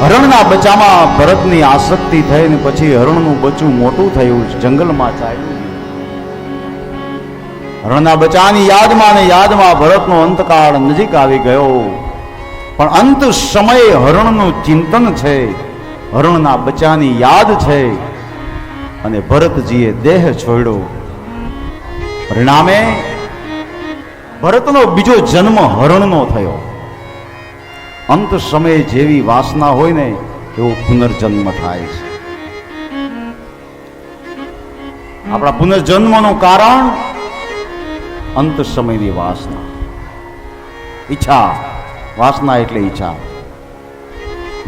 હરણના બચ્ચામાં ભરતની આસક્તિ થઈને પછી હરણનું બચ્ચું મોટું થયું, જંગલમાં ચાલ્યું. હરણના બચ્ચાની યાદમાં ને યાદમાં ભરતનો અંતકાળ નજીક આવી ગયો. પણ અંત સમયે હરણનું ચિંતન છે, હરણના બચ્ચાની યાદ છે, અને ભરતજીએ દેહ છોડ્યો. પરિણામે ભરતનો બીજો જન્મ હરણનો થયો. અંત સમયે જેવી વાસના હોય ને એવો પુનર્જન્મ થાય છે. આપણા પુનર્જન્મનું કારણ અંત સમયની વાસના, ઈચ્છા. વાસના એટલે ઈચ્છા.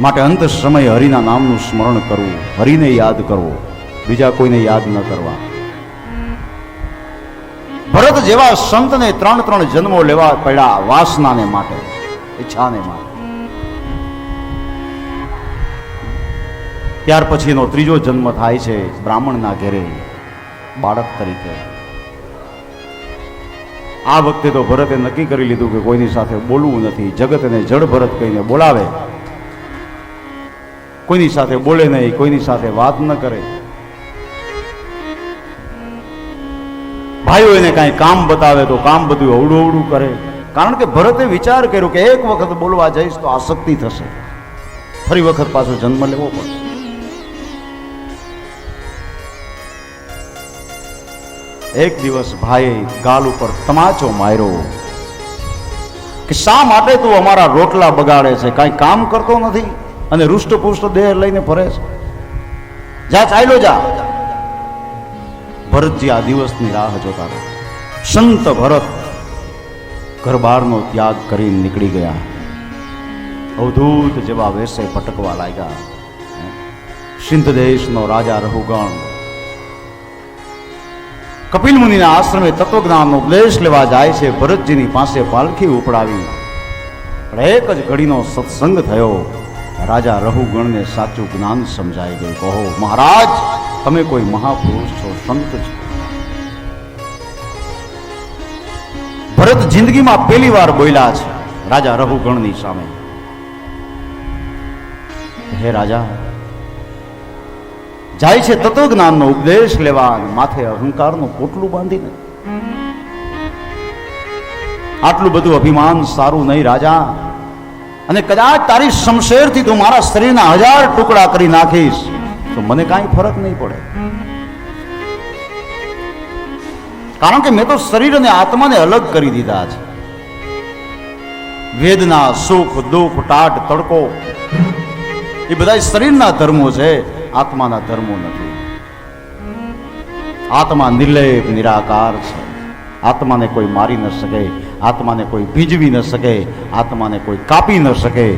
માટે અંત સમયે હરિના નામનું સ્મરણ કરવું, હરિને યાદ કરવો, બીજા કોઈને યાદ ન કરવા. ભરત જેવા સંતને 3 જન્મો લેવા પડ્યા વાસનાને માટે, ઈચ્છાને માટે. ત્યાર પછીનો ત્રીજો જન્મ થાય છે બ્રાહ્મણના ઘેરે બાળક તરીકે. આ વખતે તો ભરતે નક્કી કરી લીધું કે કોઈની સાથે બોલવું નથી. જગત એને જડ ભરત કહીને બોલાવે, કોઈની સાથે બોલે નહીં, કોઈની સાથે વાત ન કરે. ભાઈઓ એને કાંઈ કામ બતાવે તો કામ બધું અવડું અવડું કરે. કારણ કે ભરતે વિચાર કર્યો કે એક વખત બોલવા જઈશ તો આસક્તિ થશે, ફરી વખત પાછો જન્મ લેવો પડશે. એક દિવસ ભાઈએ ગાલ ઉપર તમાચો માર્યો કે શા માટે તું અમારા રોટલા બગાડે છે, કાંઈ કામ કરતો નથી અને રૂષ્ટપુષ્ટ દેહ લઈને ફરે છે, જા ચાલ્યો જા. ભરતજી આ દિવસની રાહ જોતા હતા. સંત ભરત ઘર બહારનો ત્યાગ કરીને નીકળી ગયા. અવધૂત જેવા વેશે ભટકવા લાગ્યા. સિંધ દેશનો રાજા રહુગણ કપિલ મુનિના આશ્રમે તત્વજ્ઞાનનો ઉપદેશ લેવા જાય છે. ભરતજીની પાસે પાલખી ઉપડાવી. પણ એક જ ઘડીનો સત્સંગ થયો. રાજા રહુગણને સાચું જ્ઞાન સમજાઈ ગયું. કહો મહારાજ, તમે કોઈ મહાપુરુષ છો, સંત છો. ભરત જિંદગીમાં પહેલી વાર બોલ્યા છે રાજા રહુગણની સામે. હે રાજા, જાય છે તત્વજ્ઞાનનો ઉપદેશ લેવા, માથે અહંકારનું પોટલું બાંધીને. આટલું બધું અભિમાન સારું નહીં રાજા, અને કદાચ તારી શમશેરથી તું મારા શરીરના 1000 ટુકડા કરી નાખીશ તો મને કાંઈ ફરક નહીં પડે. કારણ કે મેં તો શરીર અને આત્માને અલગ કરી દીધા છે. વેદના, સુખ, દુઃખ, ટાઢ, તડકો એ બધા શરીરના ધર્મો છે, આત્માના ધર્મો નથી. આત્મા નિર્લેપ નિરાકાર છે. આત્માને કોઈ મારી ન શકે, આત્માને કોઈ ભીંજવી ન શકે, આત્માને કોઈ કાપી ન શકે.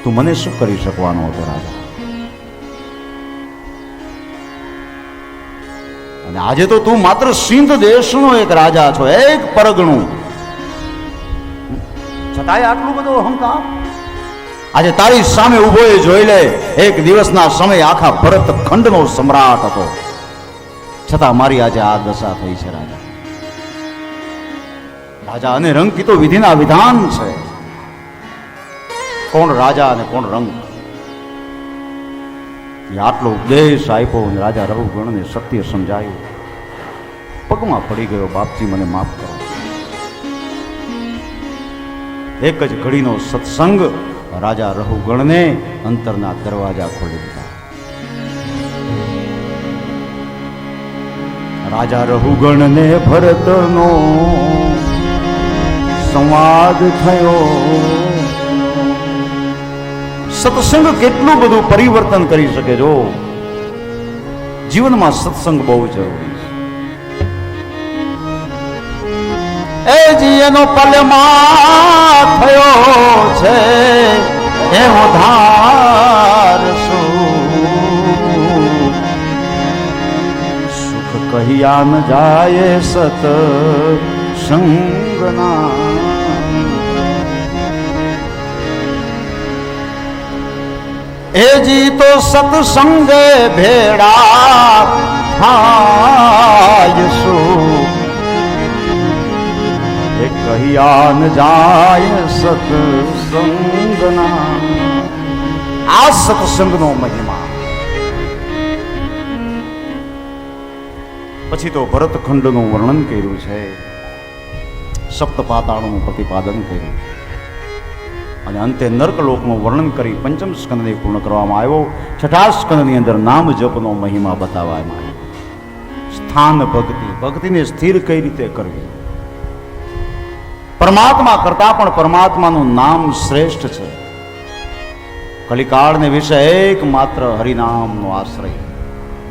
તું મને શું કરી શકવાનો હતો રાજા? અને આજે તો તું માત્ર સિંધ દેશનો એક રાજા છો, એક પરગણું, છતાંય આટલું બધું અહંકાર. આજે તારી સામે ઉભો એ જોઈ લે, એક દિવસના સમય આખા ભરત ખંડનો સમ્રાટ હતો, છતાં મારી આજે આ દશા થઈ છે રાજા. રાજા અને રંગ કી તો વિધિના વિધાન છે. કોણ રાજા અને કોણ રંગ? આટલો ઉપદેશ આપ્યો અને રાજા રહુગણને સત્ય સમજાયું. પગમાં પડી ગયો, બાપજી મને માફ કરો. એક જ ઘડીનો સત્સંગ રાજા રહુગણને અંતરના દરવાજા ખોલી દીધા. રાજા રહુગણને ભરતનો સંવાદ થયો. સત્સંગ કેટલું બધું પરિવર્તન કરી શકે. જો જીવનમાં સત્સંગ બહુ જરૂરી છે. એ જીનો પલમાં થયો છે એવો ધાર સુખ કહ્યા ન જાય સત સંગના. એ જી તો સત્સંગે ભેડા થાય સુખ, એ કહ્યા ન જાય સત્સંગના. આ સત્સંગનો મહિમા. પછી તો ભરતખંડનું વર્ણન કર્યું છે, સપ્ત પાતાળનું પ્રતિપાદન કર્યું અને અંતે નર્કલોકનું વર્ણન કરી પંચમ સ્કંદને પૂર્ણ કરવામાં આવ્યો. છઠ્ઠા સ્કંદની અંદર નામ જપનો મહિમા બતાવવામાં આવ્યો. સ્થાન ભક્તિ, ભક્તિને સ્થિર કઈ રીતે કરવી. પરમાત્મા કરતા પણ પરમાત્માનું નામ શ્રેષ્ઠ છે. કલિકાળને વિશે એકમાત્ર હરિનામનો આશ્રય.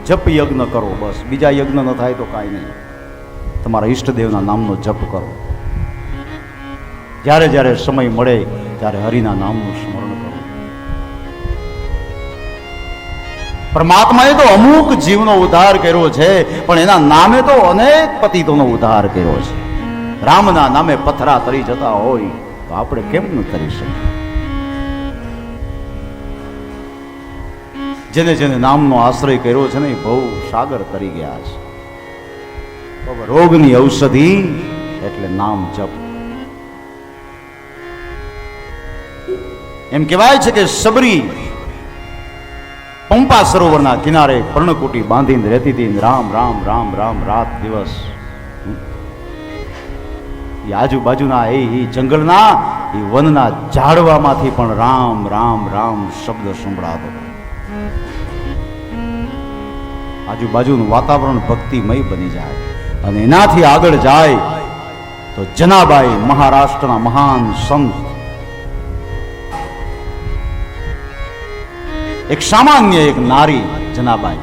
જપ યજ્ઞ કરો, બસ. બીજા યજ્ઞ ન થાય તો કાંઈ નહીં. તમારા ઈષ્ટદેવના નામનો જપ કરો. જ્યારે જ્યારે સમય મળે ત્યારે હરિના નામનું સ્મરણ કરો. પરમાત્માએ તો અમુક જીવનો ઉદ્ધાર કર્યો છે, પણ એના નામે તો અનેક પતિતોનો ઉદ્ધાર કર્યો છે. રામના નામે પથરા તરી જતા હોય તો આપણે કેમ ન તરી શકીએ? જેને જેને નામનો આશ્રય કર્યો છે ને એ બહુ સાગર તરી ગયા છે. રોગની ઔષધિ એટલે નામ જપ. એમ કહેવાય છે કે સબરી પંપા સરોવરના કિનારે પર્ણકુટી બાંધીને રહેતી હતી. રામ રામ રામ રામ રાત દિવસ. એ આજુબાજુના એ જંગલના એ વનના ઝાડવામાંથી પણ રામ રામ રામ શબ્દ સંભળાતો. આજુબાજુનું વાતાવરણ ભક્તિમય બની જાય. અને એનાથી આગળ જાય તો જનાબાઈ મહારાષ્ટ્રના મહાન સંત, એક સામાન્ય એક નારી જનાબાઈ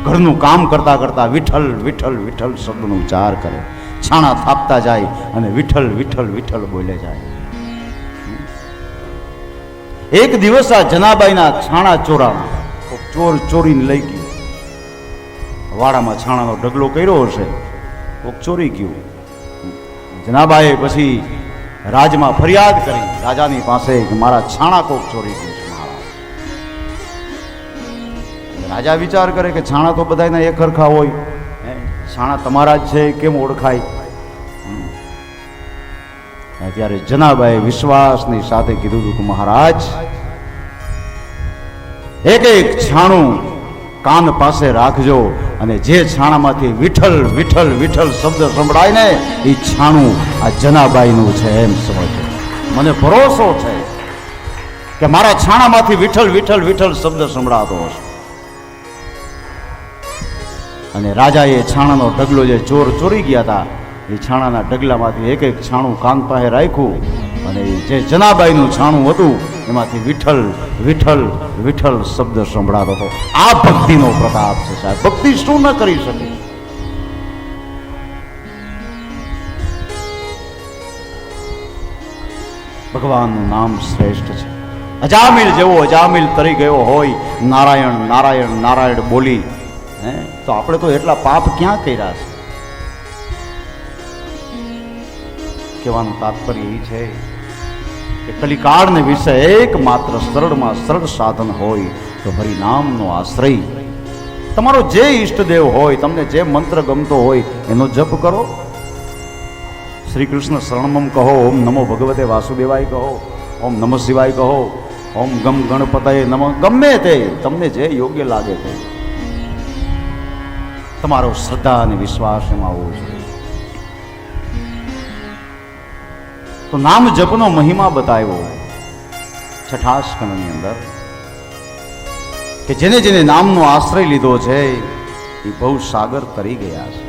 ઘરનું કામ કરતા કરતા વિઠ્ઠલ વિઠ્ઠલ વિઠ્ઠલ શબ્દનો ઉચ્ચાર કરે. છાણા થાપતા જાય અને વિઠ્ઠલ વિઠ્ઠલ વિઠ્ઠલ બોલે જાય. એક દિવસ આ જનાબાઈના છાણા ચોરાણા. ચોર ચોરીને લઈ ગયું. વાડામાં છાણાનો ઢગલો કર્યો હશે, કોક ચોરી ગયું. જનાબાઈએ પછી રાજમાં ફરિયાદ કરી રાજાની પાસે કે મારા છાણા કોક ચોરી ગયું છે. રાજા વિચાર કરે કે છાણા તો બધાના એક સરખા હોય, છાણા તમારા જ છે કેમ ઓળખાય? ત્યારે જનાબાઈએ વિશ્વાસની સાથે કીધું હતું કે મહારાજ, એક એક છાણું કાન પાસે રાખજો અને જે છાણામાંથી વિઠ્ઠલ વિઠ્ઠલ વિઠ્ઠલ શબ્દ સંભળાય ને એ છાણું આ જનાબાઈનું છે એમ સમજો. મને ભરોસો છે કે મારા છાણામાંથી વિઠ્ઠલ વિઠ્ઠલ વિઠ્ઠલ શબ્દ સંભળાતો હશે. અને રાજાએ છાણાનો ઢગલો જે ચોર ચોરી ગયા હતા એ છાણાના ઢગલામાંથી એક એક છાણું કાન પાસે રાખ્યું અને જે જનાબાઈનું છાણું હતું એમાંથી વિઠ્ઠલ વિઠ્ઠલ વિઠ્ઠલ શબ્દ સંભળાતો હતો. આ ભક્તિનો પ્રતાપ છે સાહેબ. ભક્તિ શું ન કરી શકે? ભગવાનનું નામ શ્રેષ્ઠ છે. અજામિલ જેવો અજામિલ તરી ગયો હોય નારાયણ નારાયણ નારાયણ બોલી, તો આપણે તો એટલા પાપ ક્યાં કર્યા છે? કહેવાનું તાત્પર્ય એ છે કે કલિકાળને વિશે એકમાત્ર સરળમાં સરળ સાધન હોય તો હરિનામનો આશ્રય. તમારો જે ઈષ્ટદેવ હોય, તમને જે મંત્ર ગમતો હોય એનો જપ કરો. શ્રી કૃષ્ણ શરણમમ કહો, ઓમ નમો ભગવતે વાસુદેવાય કહો, ઓમ નમઃ શિવાય કહો, ઓમ ગમ ગણપતયે નમઃ, ગમે તે તમને જે યોગ્ય લાગે તે. તમારો શ્રદ્ધા અને વિશ્વાસ એમાં હોવો જોઈએ. તો નામ જપનો મહિમા બતાવ્યો છઠ્ઠા સ્કંદની અંદર કે જેને જેને નામનો આશ્રય લીધો છે એ બહુ સાગર તરી ગયા છે.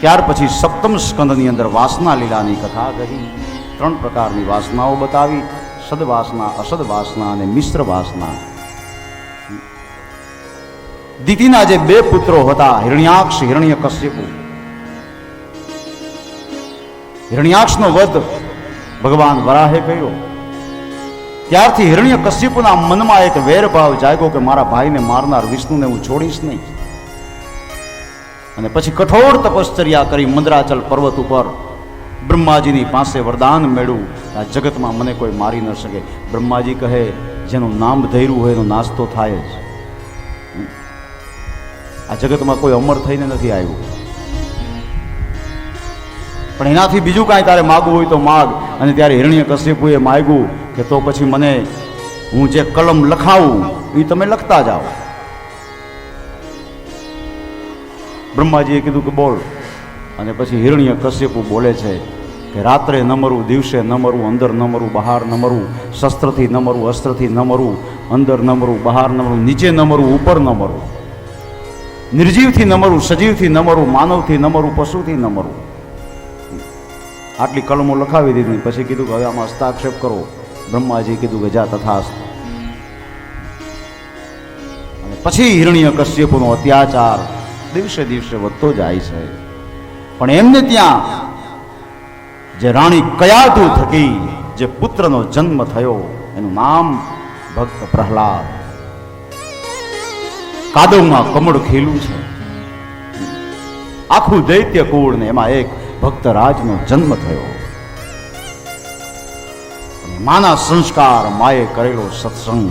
ત્યાર પછી સપ્તમ સ્કંદની અંદર વાસના લીલાની કથા કહી. 3 પ્રકારની વાસનાઓ બતાવી: સદવાસના, અસદવાસના અને મિશ્ર વાસના. દિતિના જે 2 પુત્રો હતા, હિરણ્યાક્ષ, હિરણ્યકશ્યપુ. હિરણ્યાક્ષનો વધ ભગવાન વરાહે કર્યો. ત્યારથી હિરણ્યકશ્યપુના મનમાં એક વેરભાવ જાગ્યો કે મારા ભાઈને મારનાર વિષ્ણુને હું છોડીશ નહીં. અને પછી કઠોર તપશ્ચર્યા કરી મંદરાચલ પર્વત ઉપર બ્રહ્માજીની પાસે વરદાન મેળવ્યું, આ જગતમાં મને કોઈ મારી ન શકે. બ્રહ્માજી કહે જેનું નામ ધૈર્યું હોય એનો નાશ તો થાય જ. આ જગતમાં કોઈ અમર થઈને નથી આવ્યું. પણ એનાથી બીજું કાંઈ તારે માગવું હોય તો માગ. અને ત્યારે હિરણ્યકશ્યપુએ માગ્યું કે તો પછી મને હું જે કલમ લખાવું એ તમે લખતા જાઓ. બ્રહ્માજીએ કીધું કે બોલ. અને પછી હિરણ્યકશ્યપુ બોલે છે કે રાત્રે ન મરવું, દિવસે ન મરવું, અંદર ન મરવું, બહાર ન મરવું, શસ્ત્રથી ન મરવું, અસ્ત્રથી ન મરવું, અંદર ન મરવું, બહાર ન મરવું, નીચે ન મરવું, ઉપર ન મરવું, નિર્જીવથી ન મરવું, સજીવથી ન મરવું, માનવથી ન મરવું, પશુથી ન મરવું. આટલી કલમો લખાવી દીધી. પછી કીધું કે હવે આમાં હસ્તાક્ષેપ કરો. બ્રહ્માજી કીધું કે જા તથાસ્તુ. અને પછી હિરણ્યકશ્યપુનો અત્યાચાર દિવસે દિવસે વધતો જાય છે. પણ એમને ત્યાં જે રાણી કયાતુ થકી જે પુત્રનો જન્મ થયો એનું નામ ભક્ત પ્રહલાદ. કાદવમાં કમળ ખીલું છે. આખું દૈત્ય કુળ ને એમાં એક ભક્તરાજનો જન્મ થયો. માના સંસ્કાર, માએ કરેલો સત્સંગ.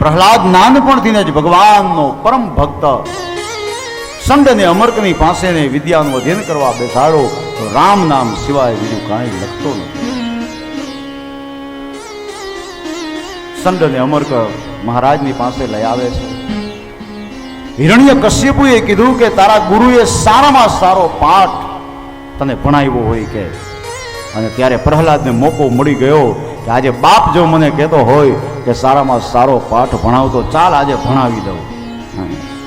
પ્રહલાદ નાનપણથી જ ભગવાનનો પરમ ભક્ત. સંડને અમર્કની પાસે વિદ્યાનું અધ્યયન કરવા બેસાડો તો રામ નામ સિવાય બીજું કાંઈ લખતો નથી. સંડને અમર્ક મહારાજની પાસે લઈ આવે છે. હિરણ્યકશ્યપુએ કીધું કે તારા ગુરુએ સારામાં સારો પાઠ તને ભણાવ્યો હોય કે. અને ત્યારે પ્રહલાદને મોકો મળી ગયો કે આજે બાપ જો મને કહેતો હોય કે સારામાં સારો પાઠ ભણાવતો, ચાલ આજે ભણાવી દઉં.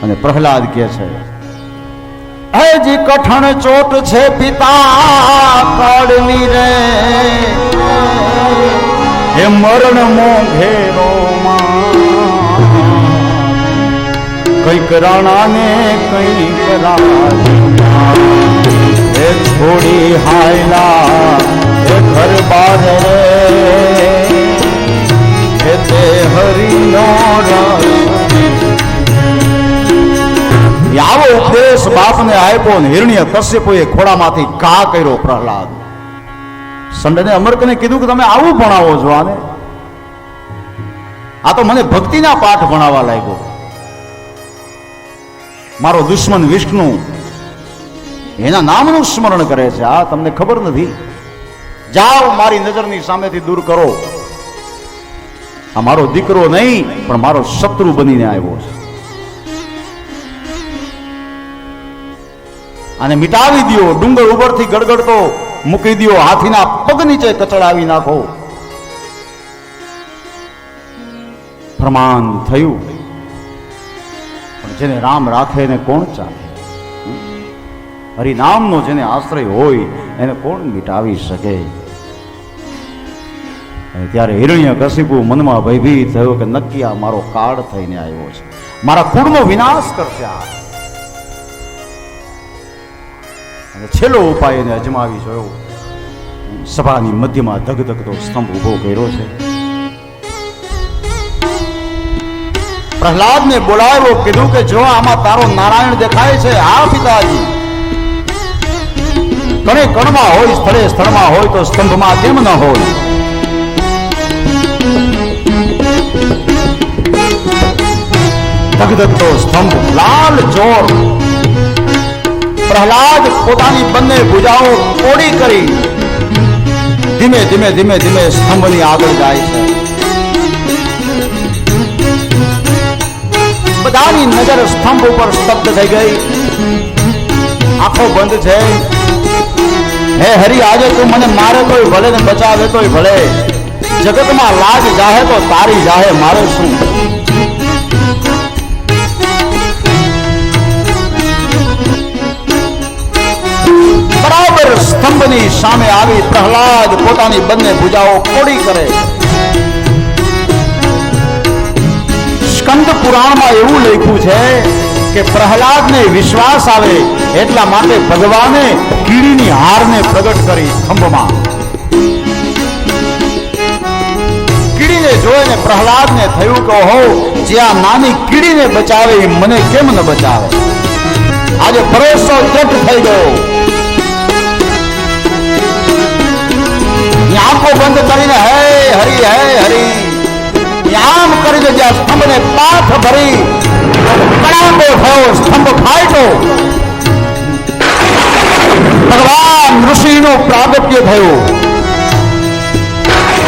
અને પ્રહલાદ કહે છે હજી કઠણ ચોટ છે પિતા કાળની રે, હે મરણ મોઘેરો કઈક રાણાને કઈક રાજા એ છોડી હાયલા એ ઘર બાર રે તે હરિનો આવો ઉપદેશ બાપને આપ્યો ને હિરણ્યકશ્યપુએ ખોળામાંથી ઘા કર્યો પ્રહલાદ. સંડને અમર્કને કીધું કે તમે આવું ભણાવો છો આને? આ તો મને ભક્તિના પાઠ ભણાવવા લાગ્યો. મારો દુશ્મન વિષ્ણુ એના નામનું સ્મરણ કરે છે. આ તમને ખબર નથી? જાઓ મારી નજરની સામેથી દૂર કરો. આ મારો દીકરો નહીં પણ મારો શત્રુ બનીને આવ્યો છે. અને મિટાવી દો, ડુંગર ઉપરથી ગડગડતો મૂકી દો, હાથીના પગ નીચે કચડાવી નાખો. પ્રમાણ થયું. પણ જેને રામ રાખે એને કોણ ચાલે? હરિનામનો જેને આશ્રય હોય એને કોણ મિટાવી શકે? ત્યારે હિરણ્યકશિપુ મનમાં ભયભીત થયો કે નક્કી આ મારો કાળ થઈને આવ્યો છે, મારા કુળનો વિનાશ કરશે આ. અને છેલ્લો ઉપાય એને અજમાવી જોયો. સભાની મધ્યમાં ધગધગતો સ્તંભ ઉભો કર્યો છે. પ્રહલાદને બોલાવ્યો, કીધું કે જો આમાં તારો નારાયણ દેખાય છે? હા પિતાજી. કણે કણમાં હોય, સ્થળે સ્થળમાં હોય તો સ્તંભમાં કેમ ન હોય? ધગધગતો સ્તંભ, લાલ ચોર. પ્રહલાદ પોતાની બંને ભુજાઓ કોડી કરી ધીમે ધીમે ધીમે ધીમે સ્તંભની આગળ જાય છે. બધાની નજર સ્તંભ ઉપર સ્તબ્ધ થઈ ગઈ. આંખો બંધ છે. હે હરિ, આજે તું મને મારે તોય ભલે ને બચાવે તોય ભલે. જગતમાં લાજ જાહે તો તારી જાહે, મારે શું? બરાબર સ્તંભની સામે આવી પ્રહલાદ પોતાની બંને ભુજાઓ કોડી કરે. સ્કંદ પુરાણમાં એવું લખ્યું છે કે પ્રહલાદને વિશ્વાસ આવે એટલા માટે ભગવાને કીડીની હારને પ્રગટ કરી સ્તંભમાં. કીડીને જોઈને પ્રહલાદને થયું કે હો, જે આ નાની કીડીને બચાવે એ મને કેમ ન બચાવે? આજે ભરોસો જટ થઈ ગયો. આંખો બંધ કરીને હે હરી, હે હરી આમ કરીને જ્યાં સ્તંભને પાથ ભરી કડાકો થયો, સ્તંભ ફાટ્યો. ભગવાન ઋષિનું પ્રાગટ્ય થયું.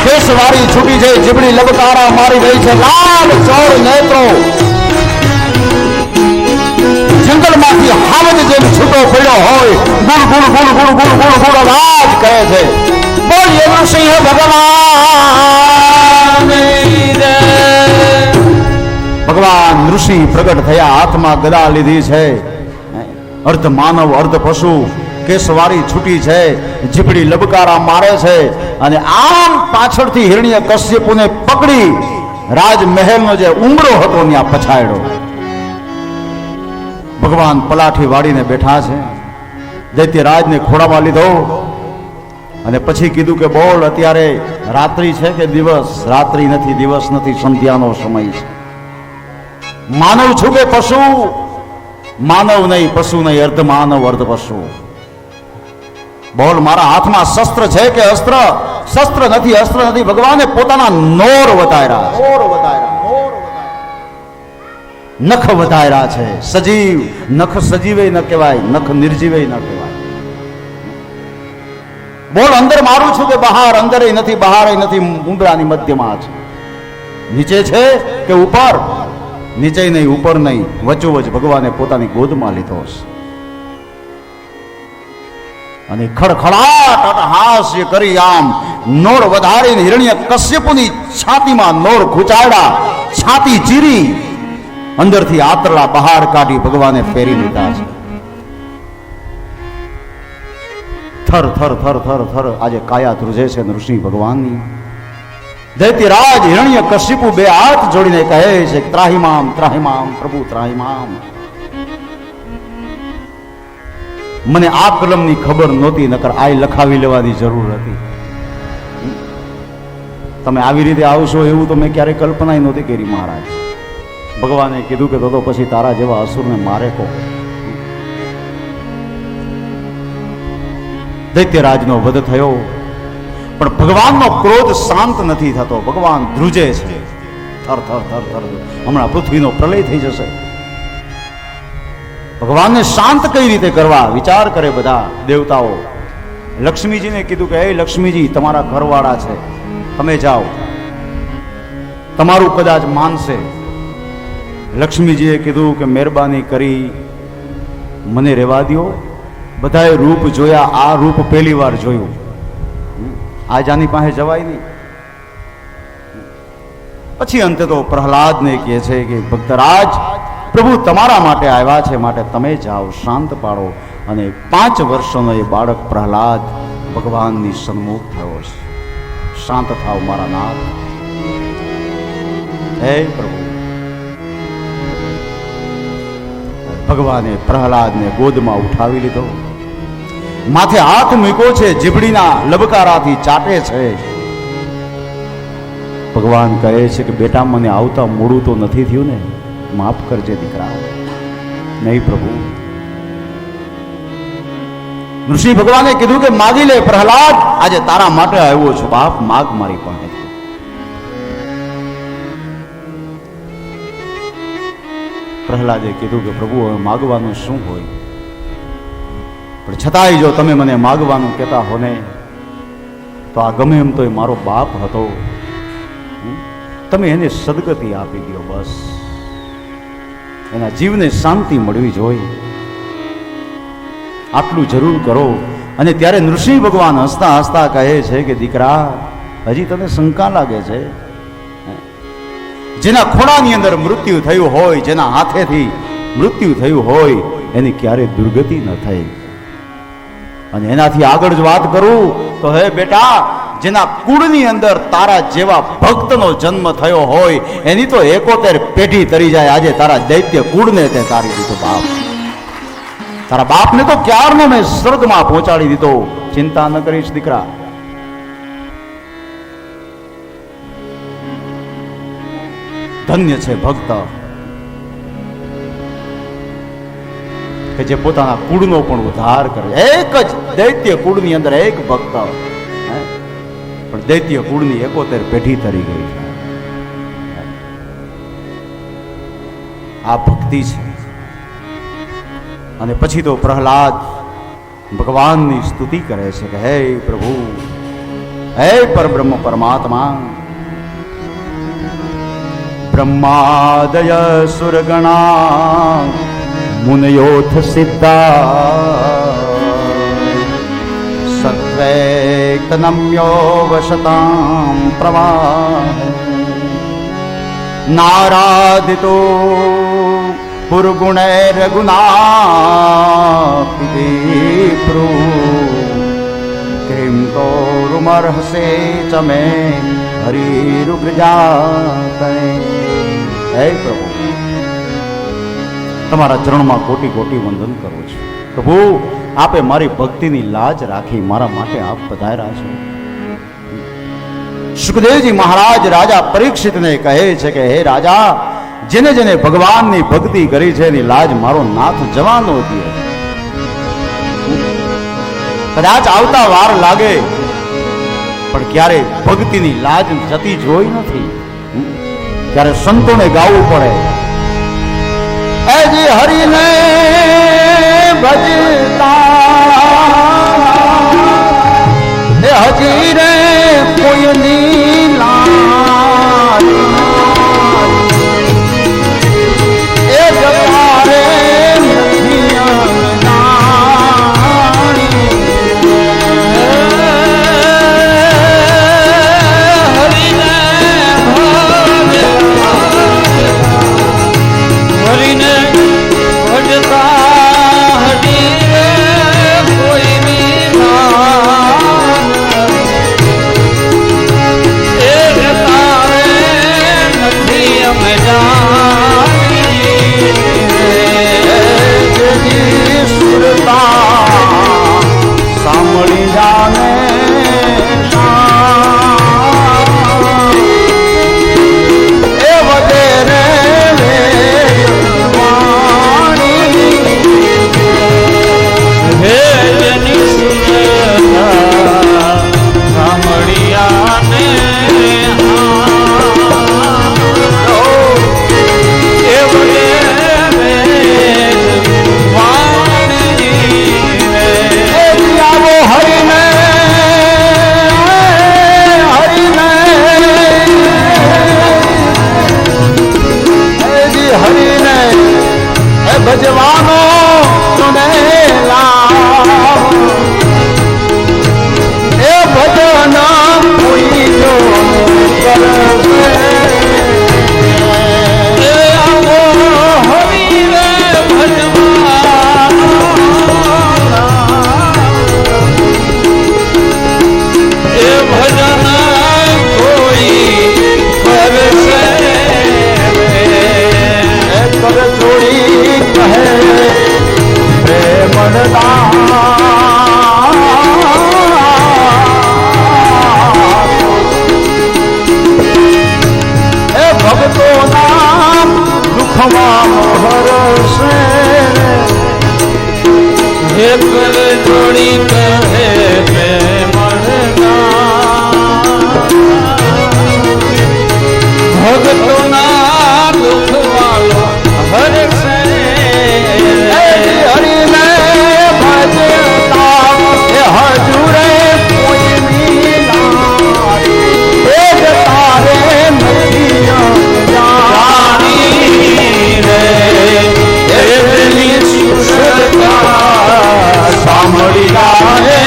કેસવારી છૂટી છે, જીબડી લબકારા મારી રહી છે, લાલ ચોર નેત્રો જંગલમાંથી હાવજ જેમ છૂટો પડ્યો હોય, ગુણ ગુણ ગુણ ગુણ ગુણ ગુણ ગુણ અવાજ કરે છે. બોલીએ નૃસિંહ ભગવાન. ભગવાન નૃસિંહ પ્રગટ થયા, હાથમાં ગદા લીધી છે, અર્ધ માનવ અર્ધ પશુ, કેસવારી છૂટી છે, જીબડી લબકારા મારે છે, અને આમ પાછળથી હિરણ્ય કશ્યપુને પકડી રાજમહેલનો જે ઉંબરો હતો ત્યાં પછાડ્યો. ભગવાન પલાઠી વાળીને બેઠા છે, દૈત્યરાજને ખોળામાં લીધો અને પછી કીધું કે બોલ, અત્યારે રાત્રિ છે કે દિવસ? રાત્રિ નથી, દિવસ નથી, સંધ્યાનો સમય છે. માનવ છું કે પશુ? માનવ નહીં, પશુ નહીં, અર્ધ માનવ અર્ધ પશુ. બોલ, મારા હાથમાં શસ્ત્ર છે કે અસ્ત્ર? શસ્ત્ર નથી, અસ્ત્ર નથી. ભગવાને પોતાના નોર વધાર્યા, નખ વધાર્યા છે. સજીવ નખ સજીવે ન કહેવાય, નખ નિર્જીવે ન કહેવાય. બોલ, અંદર મારું છું કે બહાર? અંદર નથી, બહાર નથી, ઉંબરાની મધ્યમાં છે. નીચે છે કે ઉપર? નીચે નહીં, ઉપર નહીં, વચ્ચોવચ ભગવાને પોતાની ગોદમાં લીધો છે. અને ખડખડાટ હાસ્ય કરી આમ નોર વધારીને હિરણ્ય કશ્યપુની છાતીમાં નોર ખૂંચાડ્યા, છાતી ચીરી અંદરથી આતરડા બહાર કાઢી ભગવાને પહેરી લીધા છે. થર થર થર થર થર આજે કાયા ધ્રુજે છે નૃસિંહ ભગવાનની. દૈત્યરાજ હિરણ્ય કશ્યપુ બે હાથ જોડીને કહે છે, ત્રાહિમામ ત્રાહિમામ પ્રભુ ત્રાહિમામ. મને આ કલમની ખબર નહોતી, નકર આ લખાવી લેવાની જરૂર હતી. તમે આવી રીતે આવશો એવું તો મેં ક્યારેય કલ્પના નહોતી કરી મહારાજ. ભગવાને કીધું કે તો પછી તારા જેવા અસુરને મારે કો. દૈત્યરાજનો વધ થયો, પણ ભગવાનનો ક્રોધ શાંત નથી થતો. ભગવાન ધ્રુજે છે, થર થર થર થર. હમણાં પૃથ્વીનો પ્રલય થઈ જશે. ભગવાનને શાંત કઈ રીતે કરવા વિચાર કરે બધા દેવતાઓ. લક્ષ્મીજીને કીધું કે હે લક્ષ્મીજી, તમારા ઘરવાળા છે, તમે જાઓ, તમારું કદાચ માનશે. લક્ષ્મીજીએ કીધું કે મહેરબાની કરી મને રહેવા દો. બધાએ રૂપ જોયા, આ રૂપ પહેલી વાર જોયું. આજ આની પાસે જવાય નહીં. પછી અંતે તો પ્રહલાદને કહે છે કે ભક્તરાજ, પ્રભુ તમારા માટે આવ્યા છે, માટે તમે જાઓ, શાંત પાડો. અને 5 વર્ષનો એ બાળક પ્રહલાદ ભગવાનની સન્મુખ થયો છે. શાંત થાવ મારા નાથ. હે પ્રભુ. ભગવાને પ્રહલાદને ગોદમાં ઉઠાવી લીધો, માથે હાથ મૂક્યો છે, જીભડીના લબકારાથી ચાટે છે. ભગવાન કહે છે કે બેટા, મને આવતા મોડું તો નથી થયું ને? માફ કરજે દીકરા. નહીં પ્રભુ. ઋષિ ભગવાને કીધું કે માગી લે પ્રહલાદ, આજે તારા માટે આવ્યો છું બાપ, માગ મારી પાસે. પ્રહલાદે કીધું કે પ્રભુ, હવે માગવાનું શું હોય? પણ છતાંય જો તમે મને માગવાનું કહેતા હો ને, તો આ ગમે એમ તો એ મારો બાપ હતો, તમે એને સદગતિ આપી દો. બસ એના જીવને શાંતિ મળવી જોઈએ, આટલું જરૂર કરો. અને ત્યારે નૃસિંહ ભગવાન હસતા હસતા કહે છે કે દીકરા, હજી તને શંકા લાગે છે? જેના ખોળાની અંદર મૃત્યુ થયું હોય, જેના હાથેથી મૃત્યુ થયું હોય, એની ક્યારે દુર્ગતિ ન થઈ. અને એનાથી આગળ જ વાત કરું તો હે બેટા, જેના કુળની અંદર તારા જેવા ભક્તનો જન્મ થયો હોય, એની તો 71 પેઢી તરી જાય. આજે તારા દૈત્ય કુળને તે તારી દીધો બાપ. તારા બાપને તો ક્યારનો મેં સ્વર્ગમાં પહોંચાડી દીધો. ચિંતા ન કરીશ દીકરા. ધન્ય છે ભક્ત કે જે પોતાના કુળનો પણ ઉદ્ધાર કરે. એક જ દૈત્ય કુળની અંદર એક ભક્ત, પણ દૈત્ય કુળની 71 પેઢી તરી ગઈ. આ ભક્તિ છે. અને પછી તો પ્રહલાદ ભગવાનની સ્તુતિ કરે છે કે હે પ્રભુ, હે પરબ્રહ્મ પરમાત્મા, બ્રહ્માદય સુરગણા મુનયોથ સિદ્ધા સત્વૈકનમ્યો વસતામ પ્રવાહ નારાધિતો પુરગુણૈર્ગુણાપિતેપ્રુ કિમ તોરુમર્હસે ચ મે હરિરુગ્રજાતય. હે પ્રભુ, તમારા ચરણમાં કોટી કોટી વંદન કરું છું. પ્રભુ, આપે મારી ભક્તિની લાજ રાખી મારા માટે આપ પધાર્યા છો. સુખદેવજી મહારાજ રાજા પરીક્ષિતને કહે છે કે હે રાજા, જેને જેને ભગવાનની ભક્તિ કરી છે એની લાજ મારો નાથ જવાનો દે. કદાચ આવતા વાર લાગે પણ ક્યારે ભક્તિની લાજ જતી જોઈ નથી. ત્યારે સંતોને ગાવું પડે, એજી હરિને ભજતા એ હજી રે કોઈની લાજ એ જતા રે નથી અમદાણી. હરિને હરિને ભજતા હરી રે કોઈની લાજ એ જતા રે નથી અમદાણી. જેની સુરતા સાંભળી જાને એ વધેરે વાણી. હે જેની સુરતા સાંભળિયાને એ વધેરે આવો હરિને હરિને હરિને એ ભજવાનો તુને લાવ એ ભજન કોઈ જો કરશે. એ આવો હરિને ભજવાનો એ ભજન કોઈ કરશે. એ કર છોડી કહે પ્રેમણદા એ ભક્તોના દુઃખમાં હરશે. હે કર છોડી કહે ભક્તોના દુઃખ વાલો હરશે. હરિને ભજતા એ હજુરે કોઈની લાજ એ જતા રે નથી જાણી રે. એની સુરતા સાંભળી જાને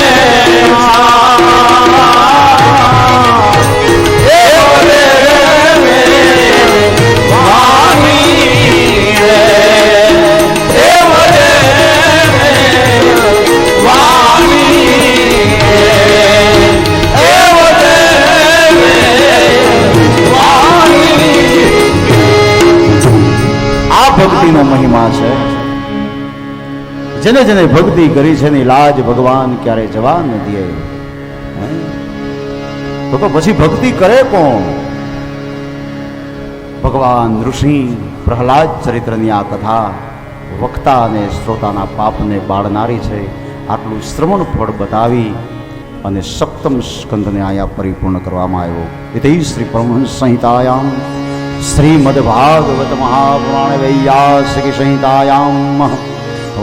ભક્તિનો મહિમા છે. જેને જેને ભક્તિ કરી છે એની લાજ ભગવાન ક્યારે જવા ન દે. તો પછી ભક્તિ કરે કોણ? ભગવાન ઋષિ પ્રહલાદ ચરિત્રની આ કથા વક્તા અને શ્રોતાના પાપને બાળનારી છે. આટલું શ્રવણ ફળ બતાવી અને સપ્તમ સ્કંદને આયા પરિપૂર્ણ કરવામાં આવ્યો. ઇતિ શ્રી પરમહંસ સંહિતાયામ શ્રીમદ ભાગવત મહાપુરાણ વૈયાસિક સંહિતાયામ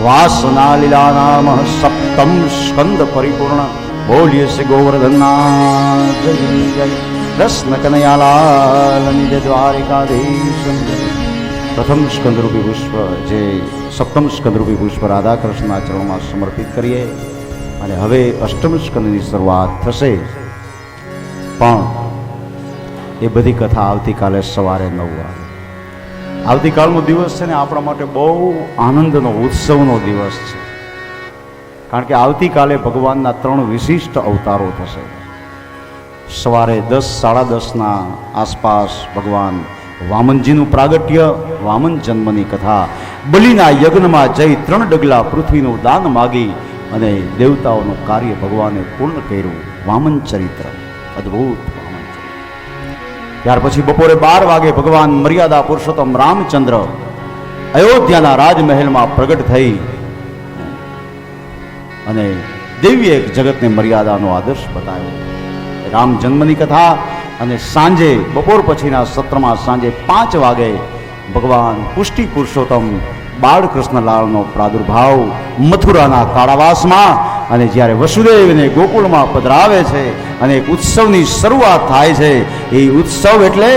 વાસના લીલા નામ સપ્તમ સ્કંદ પરિપૂર્ણ. બોલીએ શ્રી ગોવર્ધનના જય જય. કૃષ્ણ કનૈયાલાલ નિજ દ્વારિકાધીશ. પ્રથમ સ્કંદરૂપી પુષ્પ જે સપ્તમ સ્કંદરૂપી પુષ્પ રાધા કૃષ્ણના ચરણોમાં સમર્પિત કરીએ અને હવે અષ્ટમ સ્કંદની શરૂઆત થશે. પણ એ બધી કથા આવતીકાલે સવારે 9 વાગે. આવતીકાલનો દિવસ છે ને આપણા માટે બહુ આનંદનો ઉત્સવનો દિવસ છે. કારણ કે આવતીકાલે ભગવાનના 3 વિશિષ્ટ અવતારો થશે. સવારે 10, 10:30 આસપાસ ભગવાન વામનજીનું પ્રાગટ્ય, વામન જન્મની કથા. બલિના યજ્ઞમાં જઈ 3 ડગલા પૃથ્વીનું દાન માગી અને દેવતાઓનું કાર્ય ભગવાને પૂર્ણ કર્યું. વામન ચરિત્ર અદ્ભુત. ત્યાર પછી બપોરે 12 વાગે ભગવાન મર્યાદા પુરુષોત્તમ રામચંદ્ર અયોધ્યાના રાજમહેલમાં પ્રગટ થઈ અને દેવીએ જગતને મર્યાદાનો આદર્શ બતાવ્યો. રામ જન્મની કથા. અને સાંજે બપોર પછીના સત્રમાં સાંજે 5 વાગે ભગવાન પુષ્ટિ પુરુષોત્તમ બાળકૃષ્ણલાલનો પ્રાદુર્ભાવ મથુરાના કાળાવાસમાં. અને જ્યારે વસુદેવને ગોકુળમાં પધરાવે છે અને એક ઉત્સવની શરૂઆત થાય છે. એ ઉત્સવ એટલે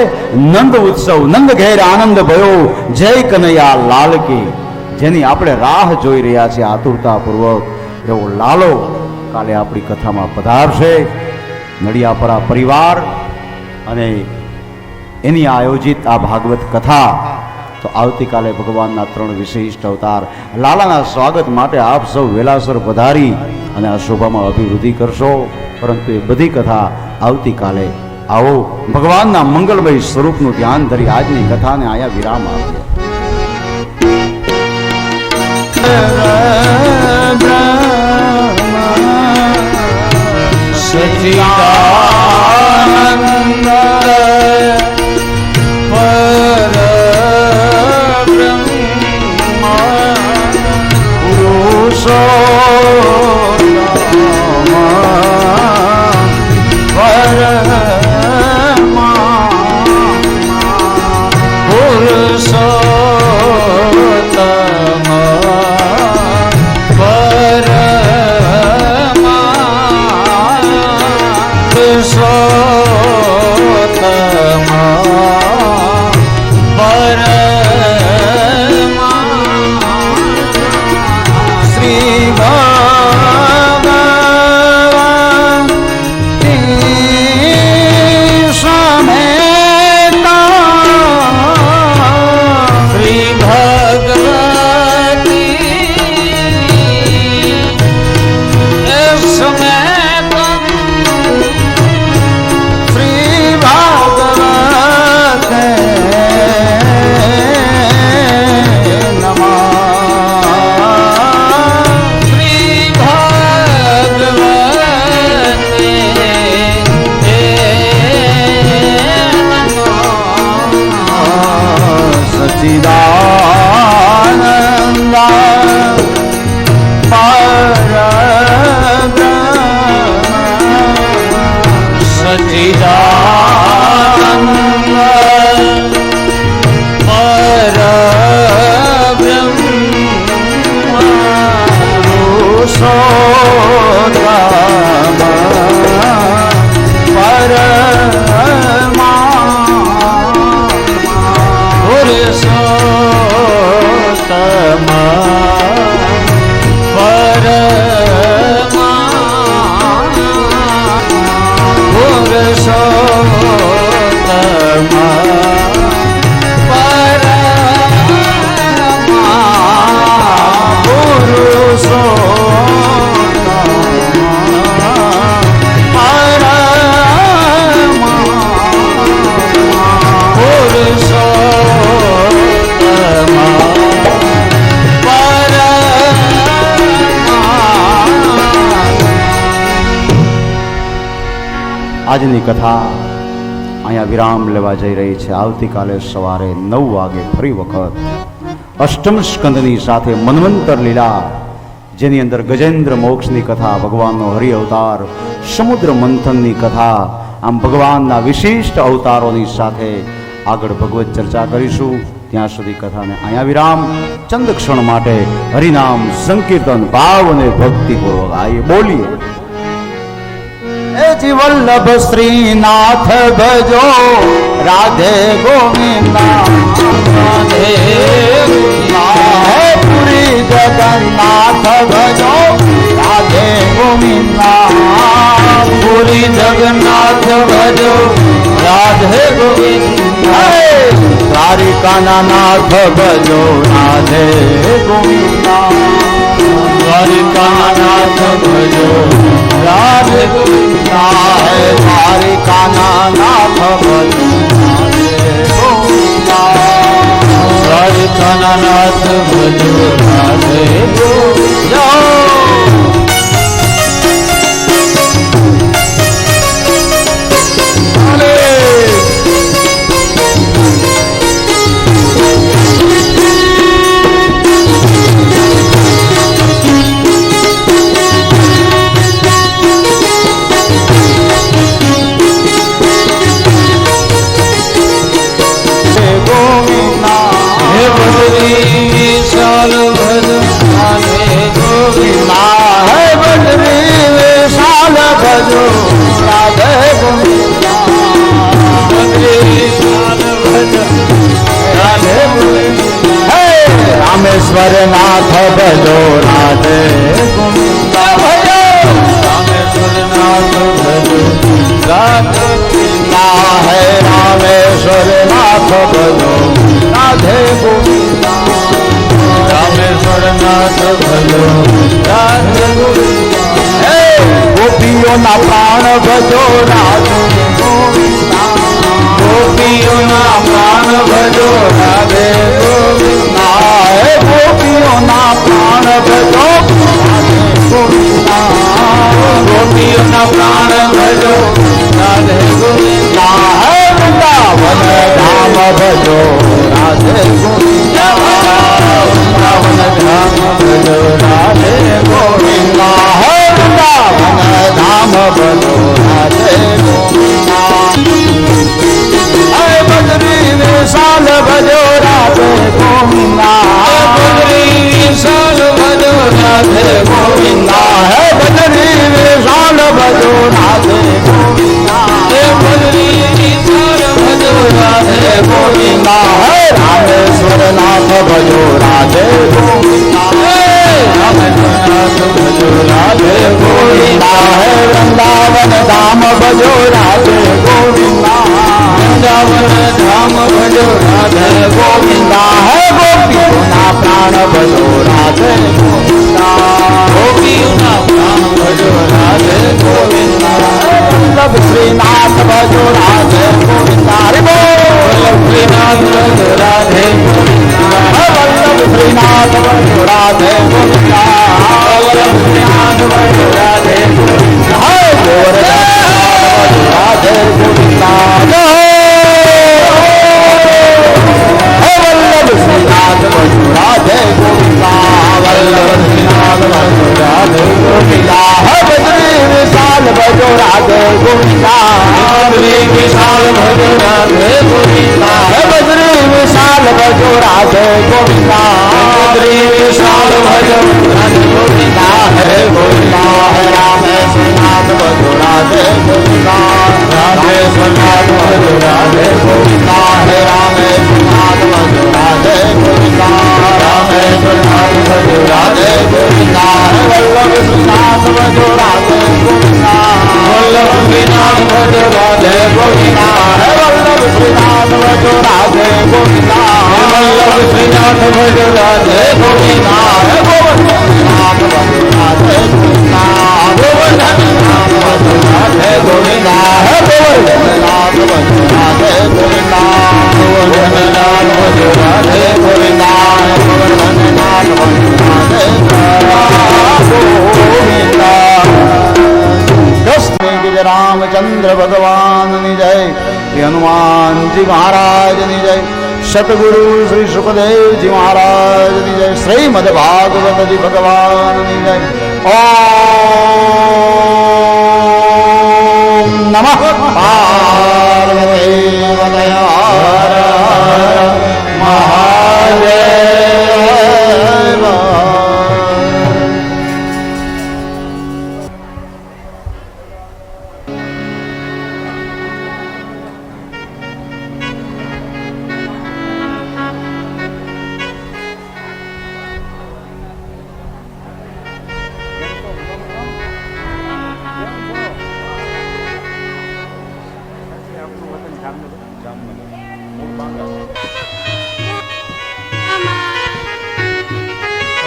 નંદ ઉત્સવ. નંદ ઘેર આનંદ ભયો, જય કનૈયા લાલ કી. જેની આપણે રાહ જોઈ રહ્યા છીએ આતુરતાપૂર્વક. એવો લાલો કાલે આપણી કથામાં પધારશે. નડિયાપરા પરિવાર અને એની આયોજિત આ ભાગવત કથા. તો આવતીકાલે ભગવાનના 3 વિશિષ્ટ અવતાર. લાલાના સ્વાગત માટે આપ સૌ વેલાસર પધારી અને આ શોભામાં અભિવૃદ્ધિ કરશો. પરંતુ એ બધી કથા આવતીકાલે. આવો ભગવાનના મંગલમય સ્વરૂપનું ધ્યાન ધરી આજની કથાને અહીંયા વિરામ આપીએ. સચિદાનંદ આજની કથા અહીંયા વિરામ લેવા જઈ રહી છે. આવતીકાલે સવારે 9 વાગે ફરી વખત અષ્ટમ સ્કંદની સાથે મન્વંતર લીલા, જેની અંદર ગજેન્દ્ર મોક્ષની કથા, ભગવાનનો હરિ અવતાર, સમુદ્ર મંથનની કથા, આમ ભગવાનના વિશિષ્ટ અવતારોની સાથે આગળ ભગવત ચર્ચા કરીશું. ત્યાં સુધી કથાને અહીંયા વિરામ. ચંદ ક્ષણ માટે હરિનામ સંકીર્તન ભાવ અને ભક્તિપૂર્વક આઈએ બોલીએ. એ વલ્લભ શ્રીનાથ ભજો રાધે ગોવિંદા રાધે પુરી જગન્નાથ ભજો રાધે ગોવિંદા પુરી જગન્નાથ ભજો રાધે ગોવિંદા દ્વારિકાના નાથ ભજો રાધે ગોવિંદા દ્વારિકાના નાથ ભજો રાધે ગોવિંદા દ્વારિકાના નાથ ભજો દ્વારિકાના નાથ ભજો રાધે ગોવિંદા. रामेश्वर नाथ भजो राधे गोविंदा रामेश्वर नाथ भजो राधे गोविंदा है रामेश्वर नाथ भजो राधे गोविंदा रामेश्वर नाथ भजो राधे गोविंदा गोपियों ना प्राण भजो राधे गोविंदा गोपियों ना प्राण भजो राधे गोविंदा गोपियों ना प्राण भजो राधे गोविंदा गोपियों ना प्राण भजो राधे गोविंदा वृंदावन धाम भजो राधे गोविंदा वृंदावन धाम भजो राधे गोविंदा वृंदावन धाम भजो राधे गोविंदा बद्री विशाल भजो राधे गोविंदा बद्री विशाल भजो राधे गोविंदा है बद्री विशाल भजो राधे गोविंदा बद्री विशाल भजो राधे गोविंदा है रामेश्वर नाथ भजो राधे गोविंदा रामेश्वर नाथ भजो राधे गोविंदा है वृंदावन धाम भजो राधे गोविंदा वृंदावन धाम भजो राधे गोविंदा है गोपियों ना प्राण भजो राधे गोविंदा गोपियों ना प्राण भजो राधे गोविंदा वल्लभ श्रीनाथ भजो राधे गोविंदा वल्लभ श्रीनाथ भजो राधे गोविंदा वल्लभ श्रीनाथ भजो राधे गोविंदा वल्लभ श्रीनाथ भजो राधे गोविंदा राधे गोविंदा श्रीनाथ भजो राधे गोविंदा वल्लभ श्रीनाथ भजो राधे गोविंदा बद्री विशाल भजो राधे गोविंदा बद्री विशाल भजो राधे गोविंदा बद्री विशाल भजो राधे गोविंदा बद्री विशाल भजो राधे गोविंदा हरे गोविंदा रामेश्वर नाथ भजो राधे गोविंदा रामेश्वर नाथ भजो राधे गोविंदा हे रामेश्वर नाथ भजो राधे गोविंदा रामेश्वर नाथ भजो राधे गोविंदा वल्लभ श्रीनाथ भजो राधे गोविंदा वल्लभ श्रीनाथ भजो राधे गोविंदा वल्लभ श्रीनाथ भजो राधे गोविंदा वल्लभ श्रीनाथ भजो राधे गोविंदा गोवर्धन भजो राधे गोविंदा गोवर्धन भजो राधे गोविंदा गोवर्धन भजो राधे गोविंदा गोवर्धन भजो राधे गोविंदा गोवर्धन भजो राधे गोविंदा. कृष्ण विजय रामचंद्र भगवान नि जय, हनुमान जी महाराज नि जय, सतगुरु श्री सुखदेव जी महाराज नि जय, श्रीमद् भागवत जी भगवान नि जय. ओम नमः पार्वती हर हर महा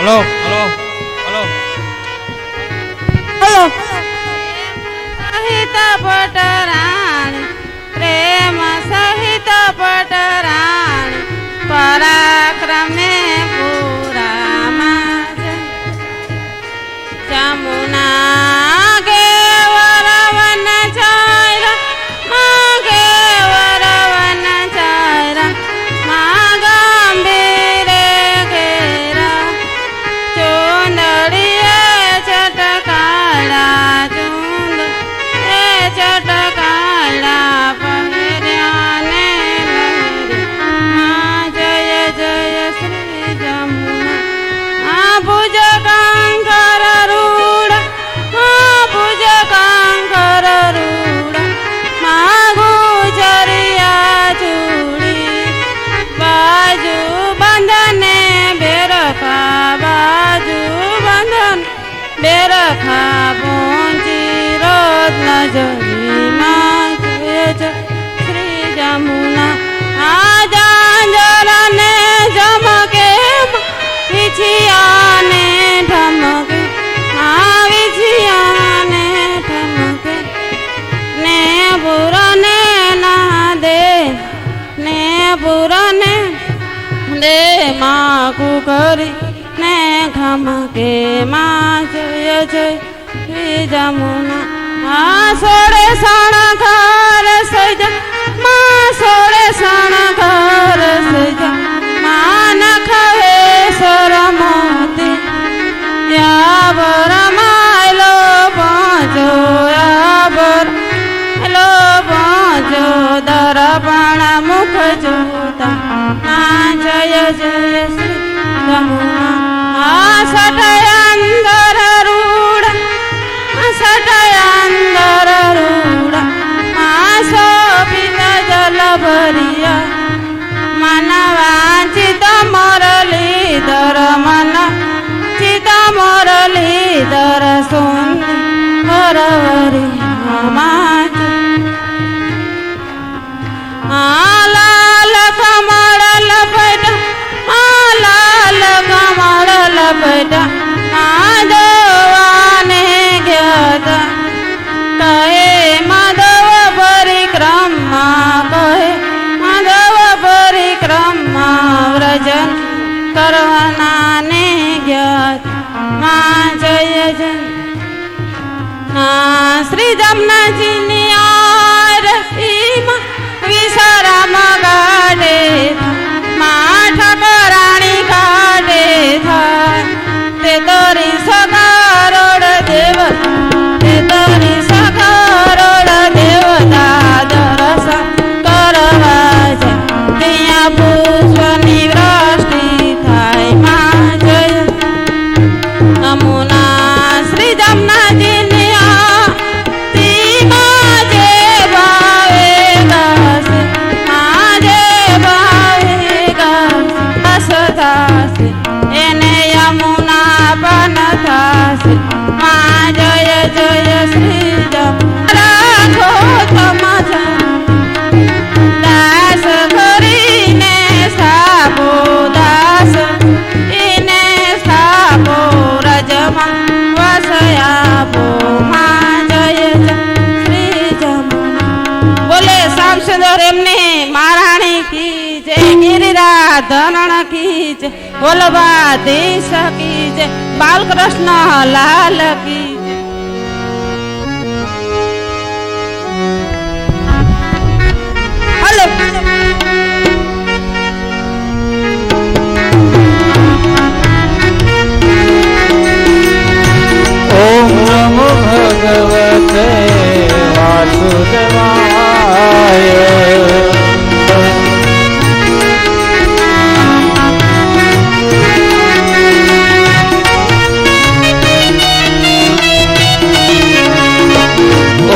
હલો હલો હલો હલો સહિત પટરાણી પ્રેમ સહિત પટરાણી પરાક્રમે પુરામાં જમુના ગેવર વન ચાયરા મા ગેવર વન ચાયરા મા ગંભીરે ઘેરા ચુંદડીએ ચટકાળા ચુંદ એ ચટકાળા પહેર્યા ને લહેરી મા જય જય શ્રી જમુના આ ભુજ કાંકર રૂડા આ ભુજ કાંકર રૂડા મા ગુજરિયા ચૂડી બાજુ બંધને બેરખા બાજુ બંધન બેરખા પહોંચી રોજ નજરી માં જય જય શ્રી જમુના આ જાંજરને જમકે વિછિયાને ઠમકે આ વિછિયાને ઠમકે ને પુરને ના દે ને પુરને દે માં કુકરી ને ખમકે માં જય જય શ્રી જમુના આ સોળે સણખર સજા માં સોળે સણખર સજા માં નખવે સરમોતી યાબર માયલો પહોંચો યાબર લો પહોંચો દર્પણ મુખ જોતા આ જય જય શ્રી જમુના આ સટયંદર રૂડા સટયંદર રૂડા આ શોભિત જલ ભરિયા મન વાંચિત મુરલીધર મન ચિત મુરલીધર સુંદર હરવરી માચ આ લાલ કમળ લપેટ આ લાલ કમળ લપેટ આ જોવાને ગયા કહે માધવ પરિક્રમા કહે માધવ પરિક્રમા વ્રજન કરવાના ને ગયા માં જય જય શ્રી જમનાજીની આરતીમાં વિશ્રામ ગાડે માં ઠકરાણી ગાડે થાય તે તરી સકારોડ દેવ તે તરી સકારોડ દેવતા દર્શન કરવા જાય ત્યાં પુષ્પની વૃષ્ટિ થાય માં જય નમુના શ્રી જમનાજીની આરતીમાં જે ભાવે ગાશે માં જે ભાવે ગાશે થશે એને યમુના પન થશે માં જય જય શ્રી જમુના રાખો તમજ દાસ કરીને સ્થાપો દાસ એને સ્થાપો રજમાં વસયાપો માં જય જય શ્રી જમુના બોલે શ્યામ સુંદર એમને મહારાણી કી જય ગિરિરાધરણ કી જય બોલવાધીશ કી જય બાલકૃષ્ણ લાલ કી જય હલો ઓમ નમો ભગવતે વાસુદેવાય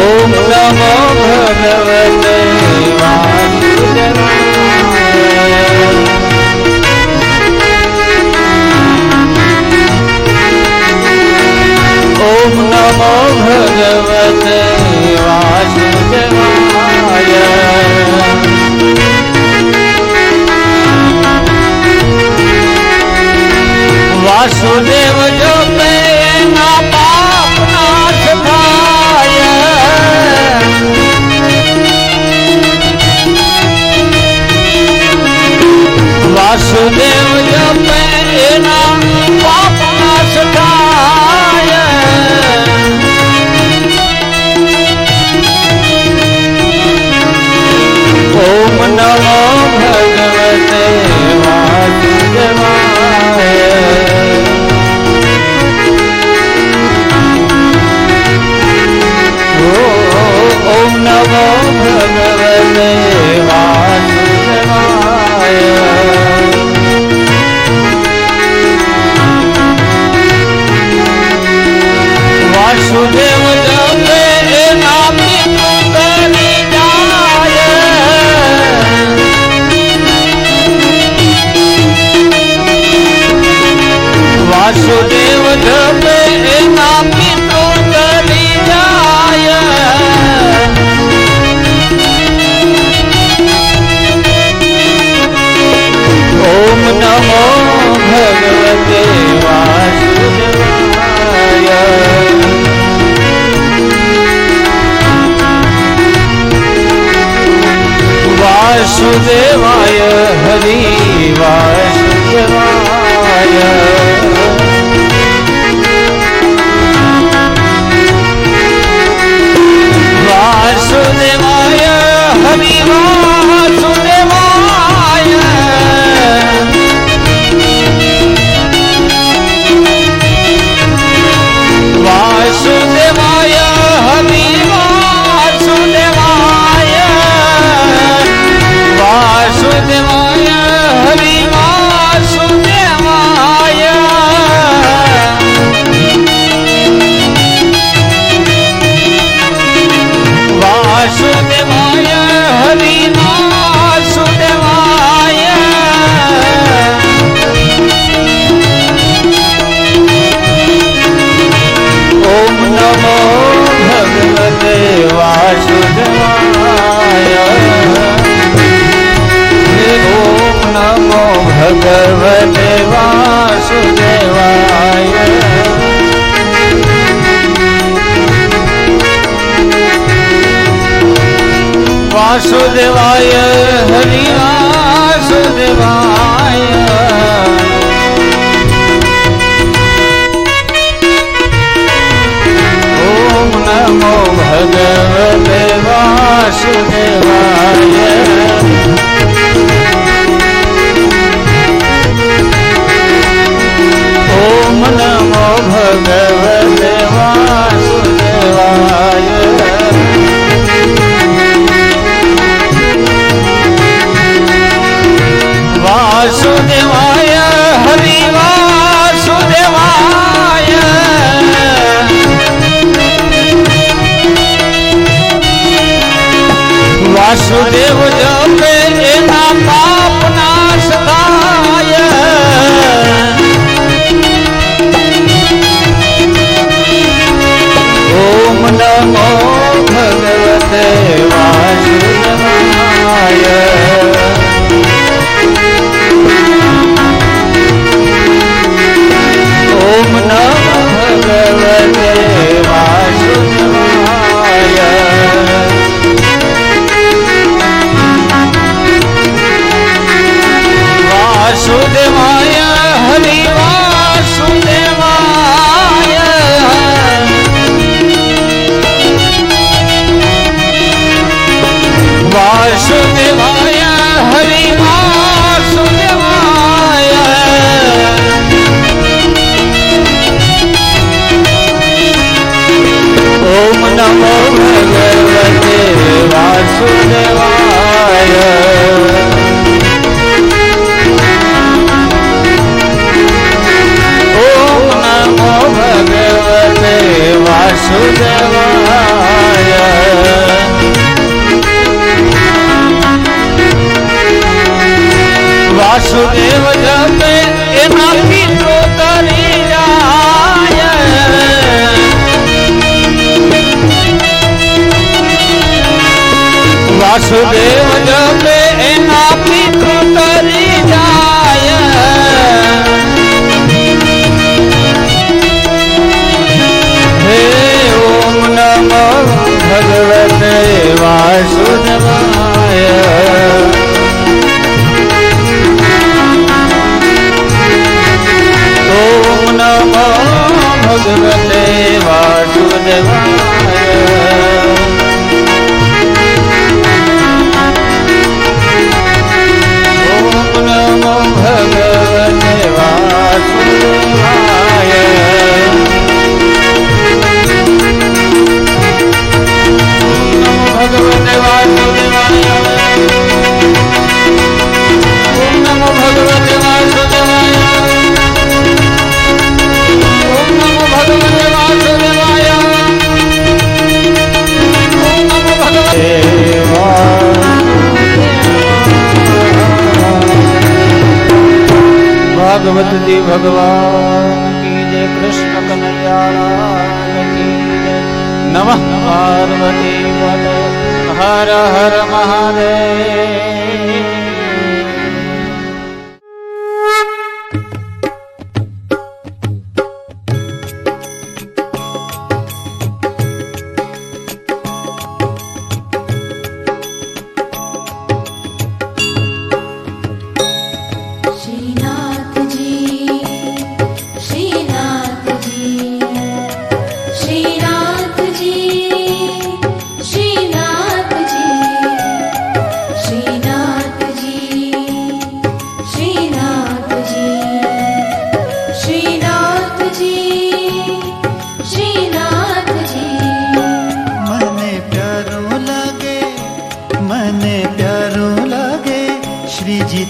ઓમ નમો ભગવતે વાસુદેવાય ઓમ નમો ભગવતે વાસુદેવાય વાસુદેવ वासुदेवाय हरि वासुदेवाय वासुदेवाय हरि वासुदेवाय वासुदेवाय हरि वासुदेवाय वासुदेवाय हरि वासुदेवाय वासुदेवाय हरि वासुदेवाय ओम नमो भगवते वासुदेवाय ओम नमो भगवते वासुदेवाय वासुदेवाय हरि वासुदेवाय ओम नमो भगवते वासुदेवाय ओम नमो भगवते वासुदेवाय वासुदेवाय हरि वासुदेवाय वासुदेव जपे एना पाप नाश थाय ओम नमो भगवते वासुदेवाय ओम नमो भगवते वासुदेवाय वासुदेवाय हरि वासुदेवाय वासुदेवाय हरि वासुदेवाय ओम नमो भगवते वासुदेवाय ओम नमो भगवते वासुदेवाय वासुदेव जपे एना पितरो तरी जाय वासुदेव जपे एना पितरो तरी जाय हे ओम नमो भगवते वासुदेवाय ओम नमो भगवते वासुदेवाय ओम नमो भगवते वासुदेवाय भगवते वासुदेवाय ओम नमो भगवते वासुदेवाय ओम नमो भगवते वासुदेवाय ओम नमो भगवते भागवत जी भगवान की जय कृष्ण कन्हैया लाल की जय नमः पार्वती पते हर हर महादेव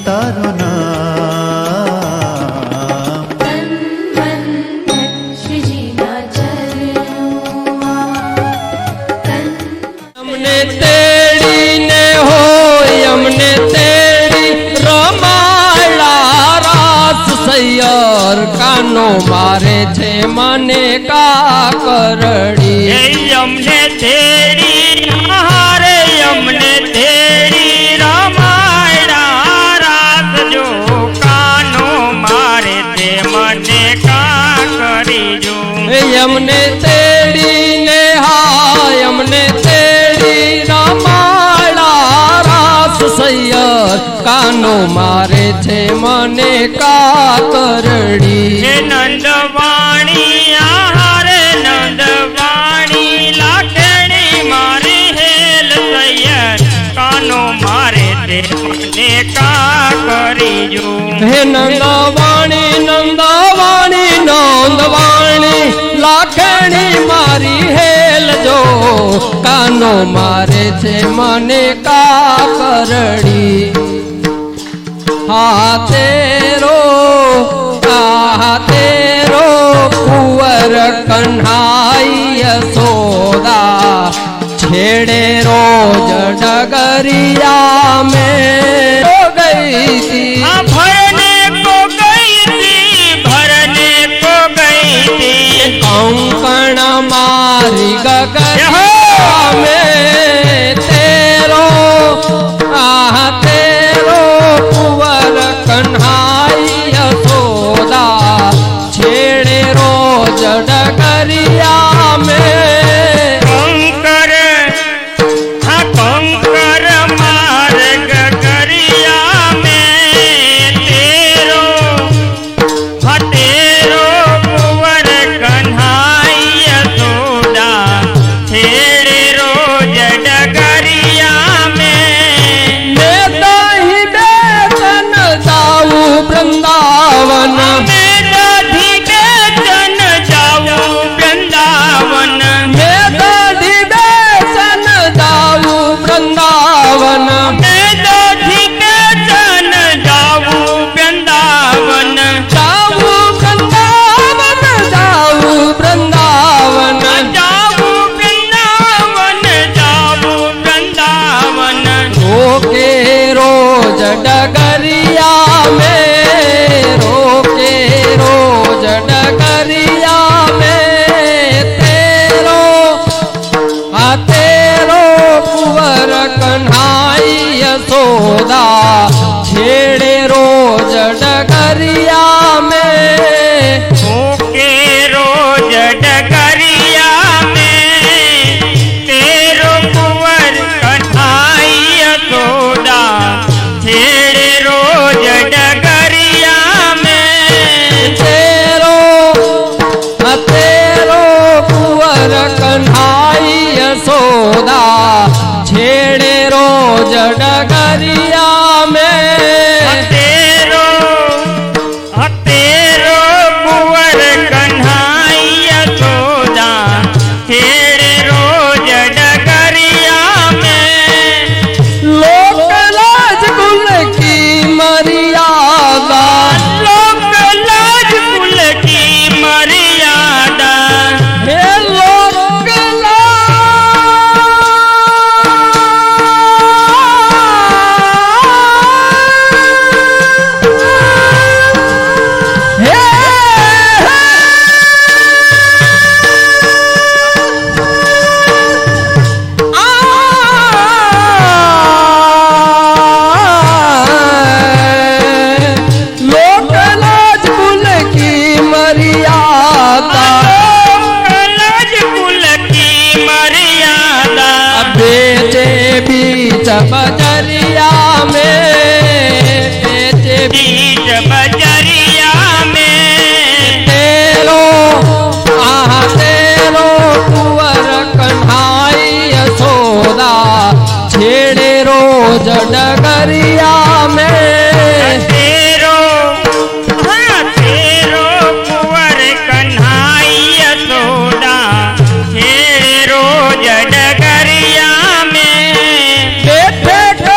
તારું નામ તન મન ધન શ્રીજીના ચરણોમાં તન અમને તેડીને હોય અમને તેડી રમાડા રાસ સૈયર કાનો મારે છે મને કાકરડી અમને તેડી હારે અમને તેડી રમાડા રાત જો કાનો મારે તે મને કા કરી જો અમને તેડીને હાય અમને તેડી રમાડા રાસ સૈયર કાનો મારે છે મને કાકરડી હે નંદવાણી હારે નંદવાણી લાખણી મારી હેલ તૈયાર કાનો મારે તે મને કા કરી જો હે નંદવાણી નંદવાણી નંદવાણી લાખણી મારી હેલ જો કાનો મારે છે મને કાકરડી હા તેરો કુંવર કન્હાઈ યશોદા છેડે રોજ ડગરિયા મેં ગઈ હતી भरने को गई थी भरने को गई थी कंकण मारी गगरिया में तेरो कुंवर कन्हाई यशोदा छेड़े रोज डगरिया में कंकर हाँ कंकर मार्ग गरिया में तेरो हाँ तेरो कुंवर कन्हाई यशोदा छेड़े रोज डगरिया में मैं दही बेचन जाऊं वृंदावन मैं दधी बेचन जाऊं वृंदावन मैं दही बेचन जाऊं वृंदावन मैं दधी बेचन जाऊं वृंदावन जाऊं वृंदावन जाऊं वृंदावन जाऊं वृंदावन जाऊं वृंदावन रोके रोज डगरिया में रोके रोज डगरिया में तेरो कुंवर कन्हाई यशोदा छेड़े रोज डगरिया में ओके रोज डगरिया में तेरो कुंवर कन्हाई यशोदा छेड़े रोज डगरिया में तेरो कुंवर कन्हाई यशोदा छेड़े रोज डगरिया में तेरो कुंवर कन्हाई यशोदा छेड़े रोज डगरिया में लोक लाज कुल की मर्यादा लोक लाज कुल की मर्यादा हे लोक लोक लाज कुल की मर्यादा लाज कुल की मर्यादा बेचे बीच बजरिया में बेचे बीच बजरिया में तेरो कुंवर कन्हाई यशोदा छेड़े रोज डगरिया में तेरो कुंवर कन्हाई यशोदा छेड़े रोज डगरिया में बैठे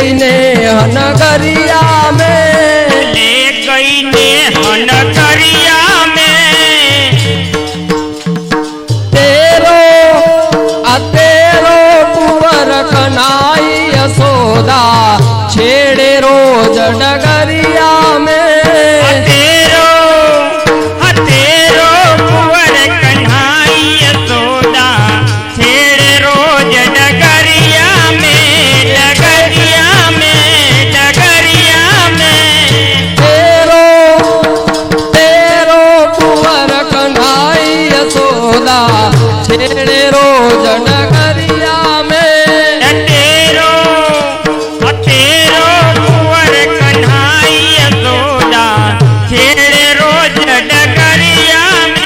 गई ने हनगरिया में, ले गई ने हनगरिया में, तेरो कुंवर कन्हाई यशोदा छेड़े रोज डगरिया में, तेरो कुंवर कन्हाई यशोदा छेड़े रोज डगरिया में, डगरिया में, डगरिया में। तेरो कुंवर कन्हाई यशोदा छेड़े रोज डगरिया में, तेरो कुंवर कन्हाई यशोदा छेड़े रोज डगरिया में।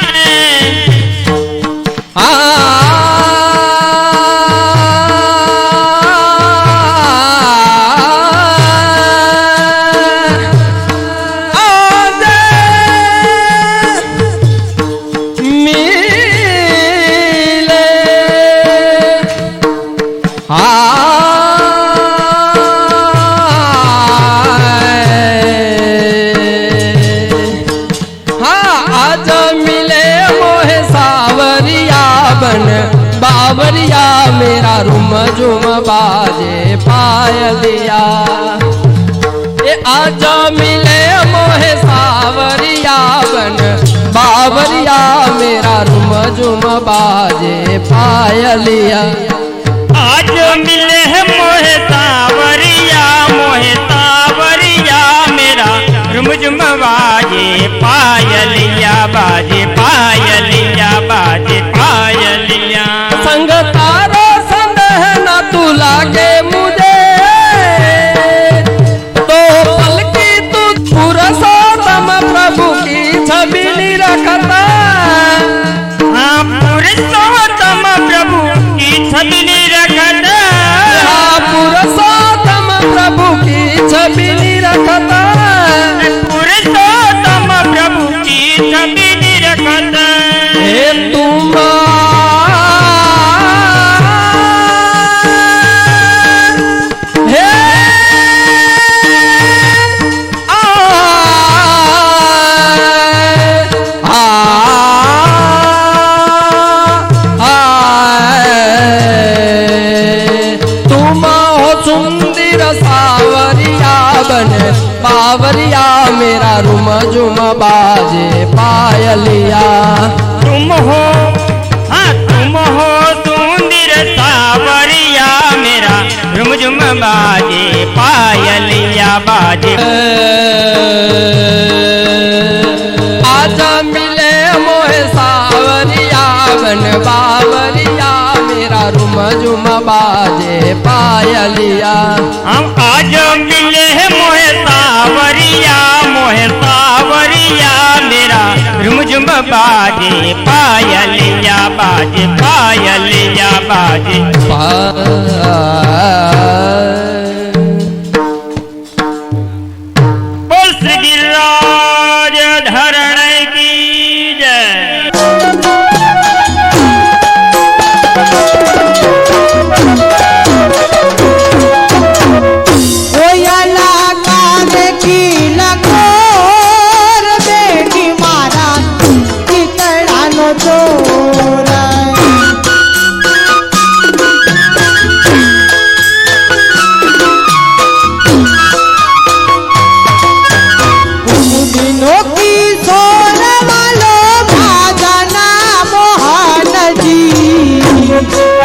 आज मिले मोहे सावरिया बन बावरिया, मेरा रुम झुम बाजे पायलिया। ये आज मिले मोहे सावरिया बन बावरिया, मेरा रुम झुम बाजे पायलिया। आज मिले मोहे सावरिया मेरा रुमझुम बाजे पायलिया, बाजे पायलिया, बाजे पायलिया। संग तारो संग है न तू लागे मुझे, तो पल की तू पुरुषोत्तम प्रभु की छवि निरखता। हाँ, पुरुषोत्तम प्रभु की छवि निरखता। हाँ, पुरुषोत्तम प्रभु की छवि निरखता। पुरुषोत्तम प्रभु की छवि निरखता। हे तुम बावरिया, मेरा रुम झुम बाजे पायलिया। तुम हो, हाँ तुम हो सुंदर सावरिया, मेरा रुमझुम बाजे पायलिया, बाजे। आज मिले मोहे सावरिया बन बावरिया, मेरा रुम झुम बाजे पायलिया। हम आज मिले मोहे सावरिया मेरा रुमझुम बाजे पायलिया, बाजे पायलिया, बाजे। बोल श्री गिरिराज धरण की जय। जी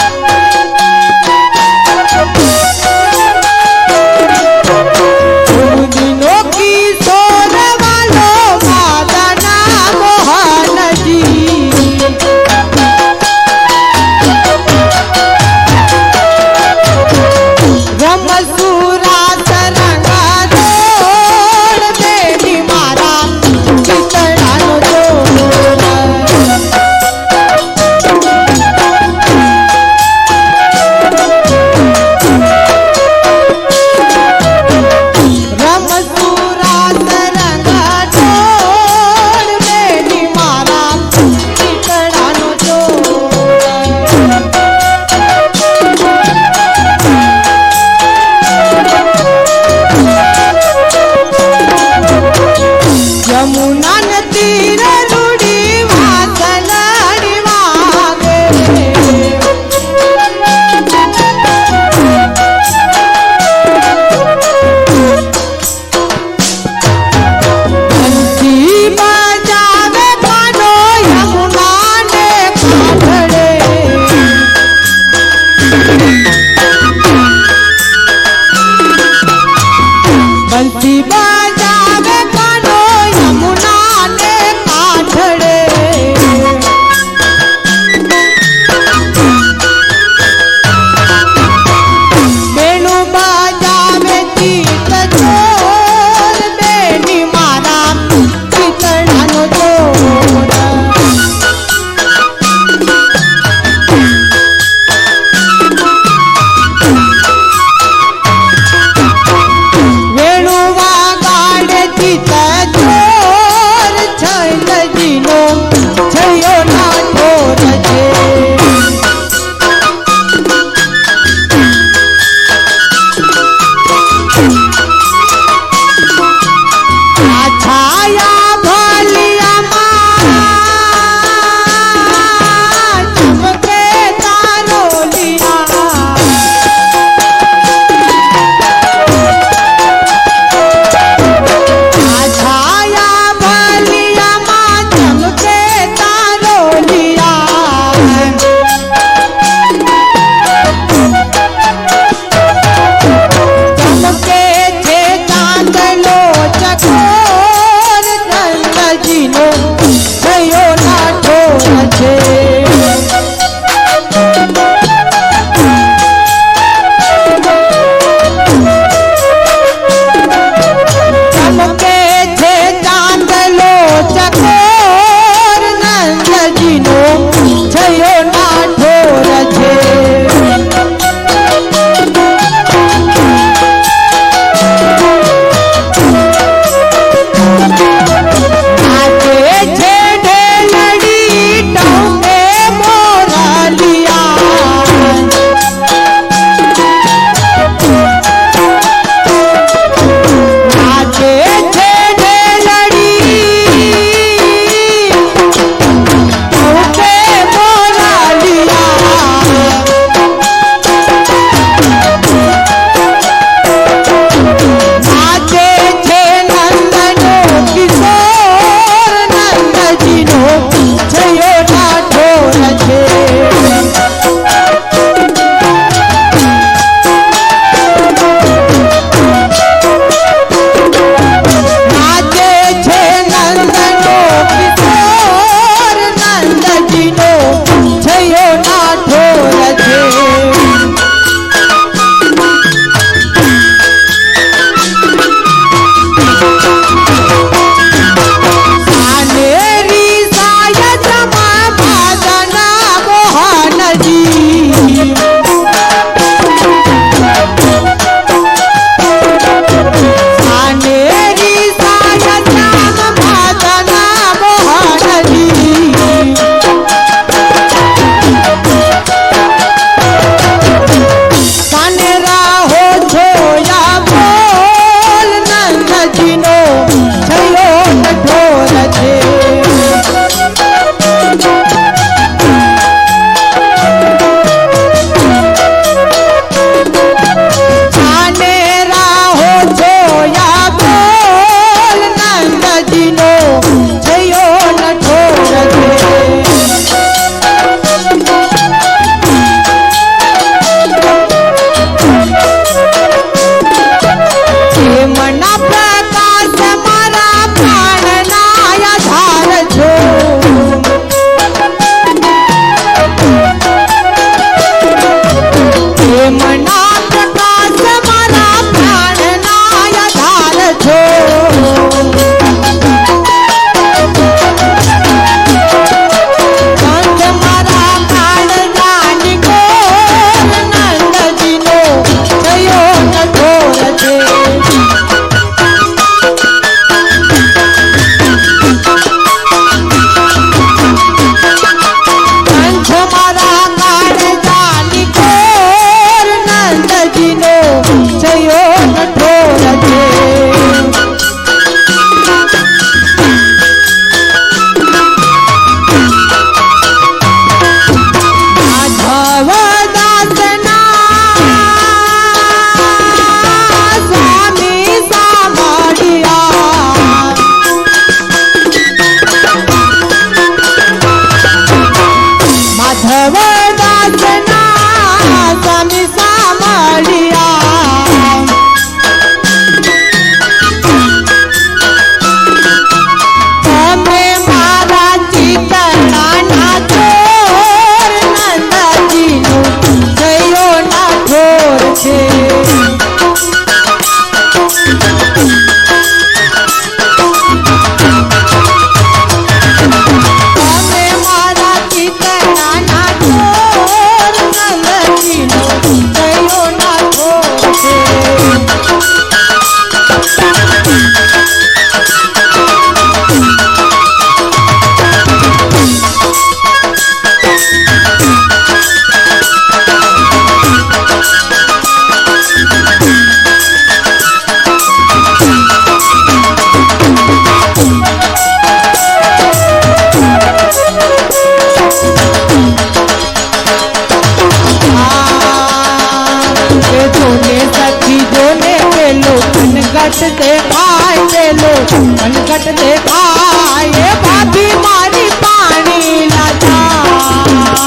मनगट देखाय पेलो मनगट देखाय ये भाभी मारी पानी लाजा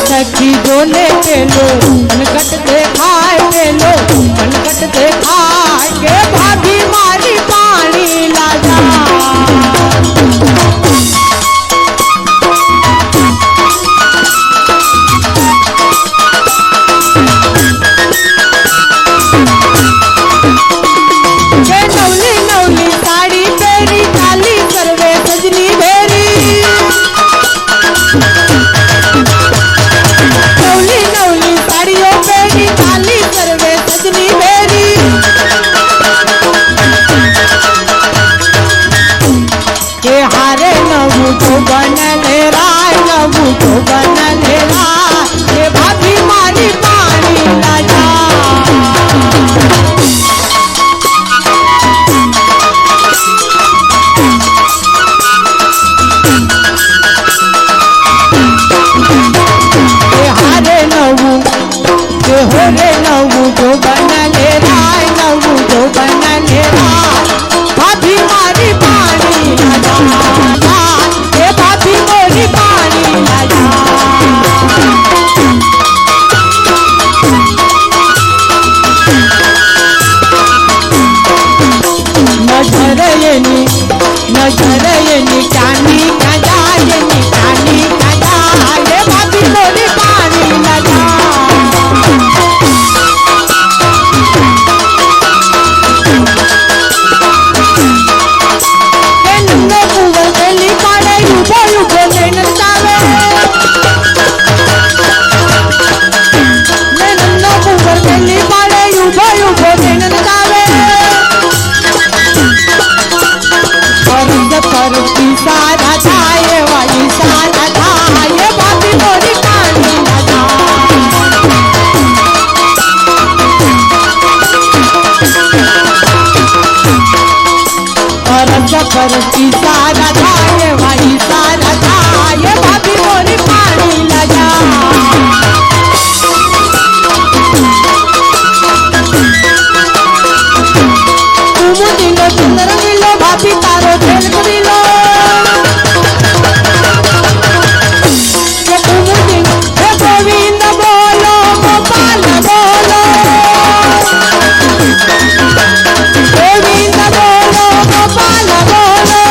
सखी जोले पेलो मनगट देखाय पेलो मनगट देखाय के भाभी मारी पानी लाजा के नवली नवली साड़ी पेरी काली सर्वे सजनी भेरी नवली नवली साड़ियों पेरी काली सर्वे सजनी भेरी के हारे नवू तो बनले राय नवू तो बनले राय के भाभी मारी पानी लाजा हारे नवू के हो रे नवू जो बनले राय नवू जो बनले राय भाभी मारी पानी लाजा के भाभी मोरी पानी लाजा नजर येनी चांदी काजा येनी चांदी काजा ये भाभी मोरी पानी लाजा के नन्नो पुवर बेली पाड़े युबो युबो नैनंदावे ने नन्नो पुवर बेली पाड़े युबो युबो नैनंदावे पर सारा छाए वाली सारा छाए भाभी मोरी पानी लाजा और पर सारा छाए वाली सारा छाए भाभी मोरी पानी लाजा दिलो सुंदर मिलो भाभी तारो खेल करिलो हे गोविंद बोलो गोपाल बोलो गोविंद बोलो गोपाल बोलो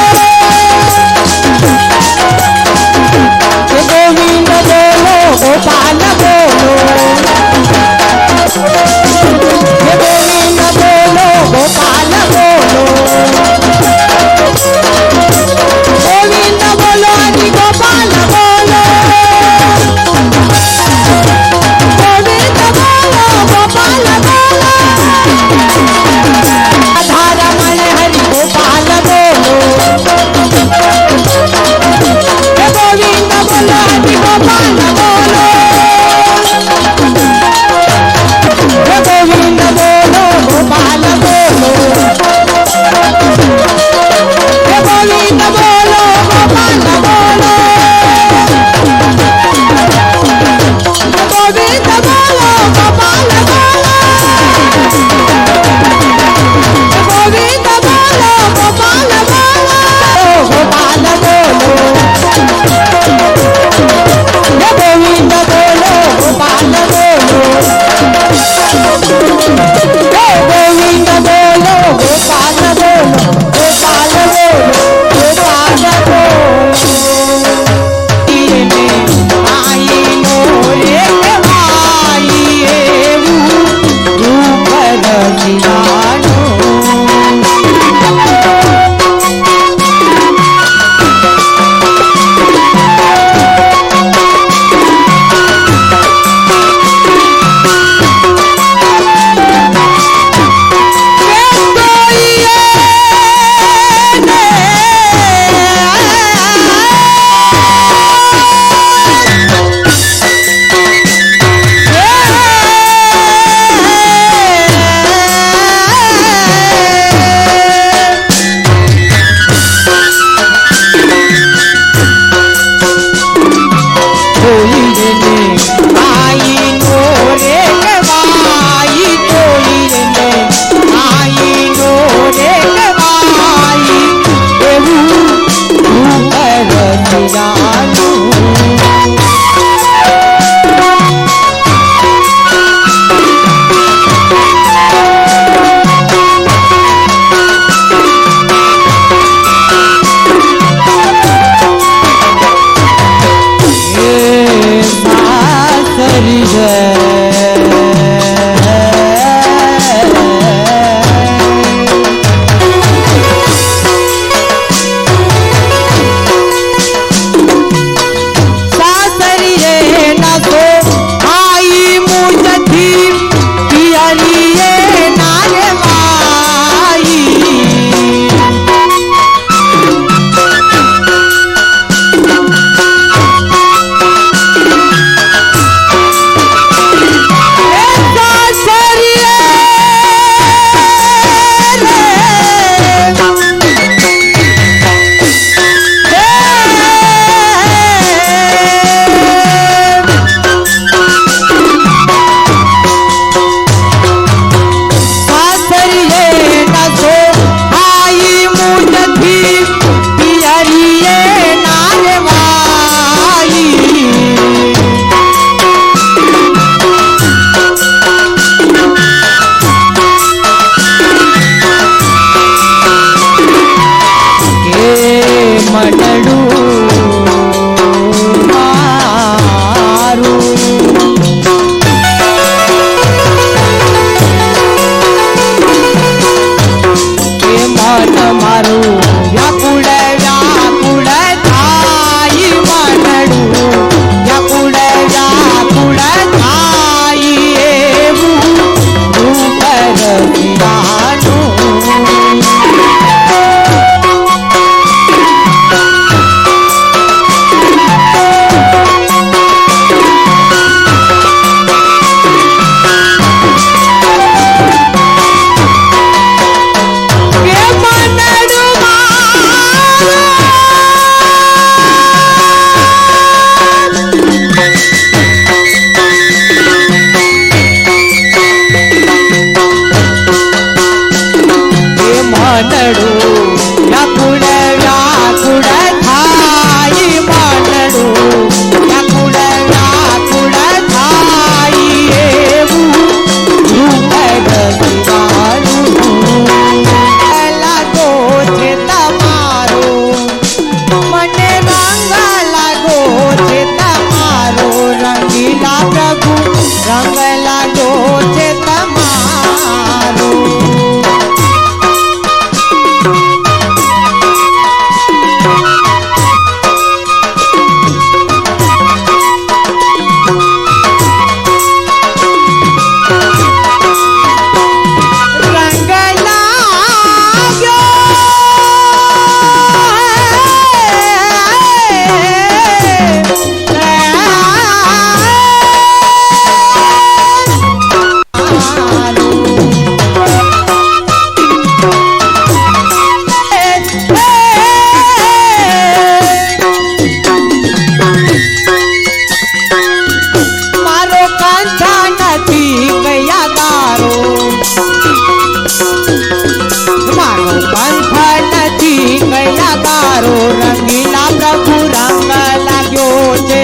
તમારો રંગીલા પ્રભુ રંગ લાગ્યો છે,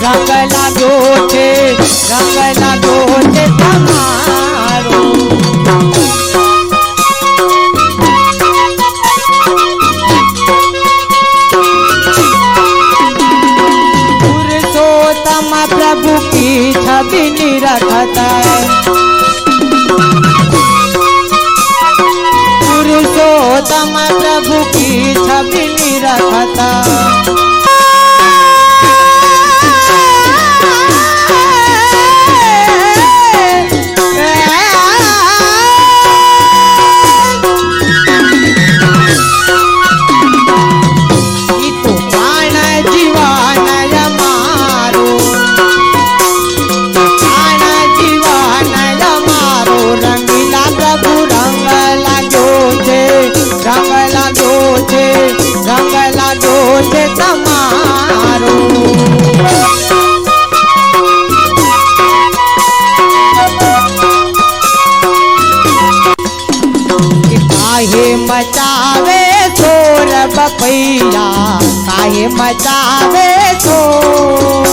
રંગ લાગ્યો છે, રંગ લાગ્યો છે તમારો. पुरुषोत्तम प्रभु की छवि निरखत है, पुरुषोत्तम प्रभु की छवि निरखत. मचावे शोर बपैया, काहे मचावे शोर.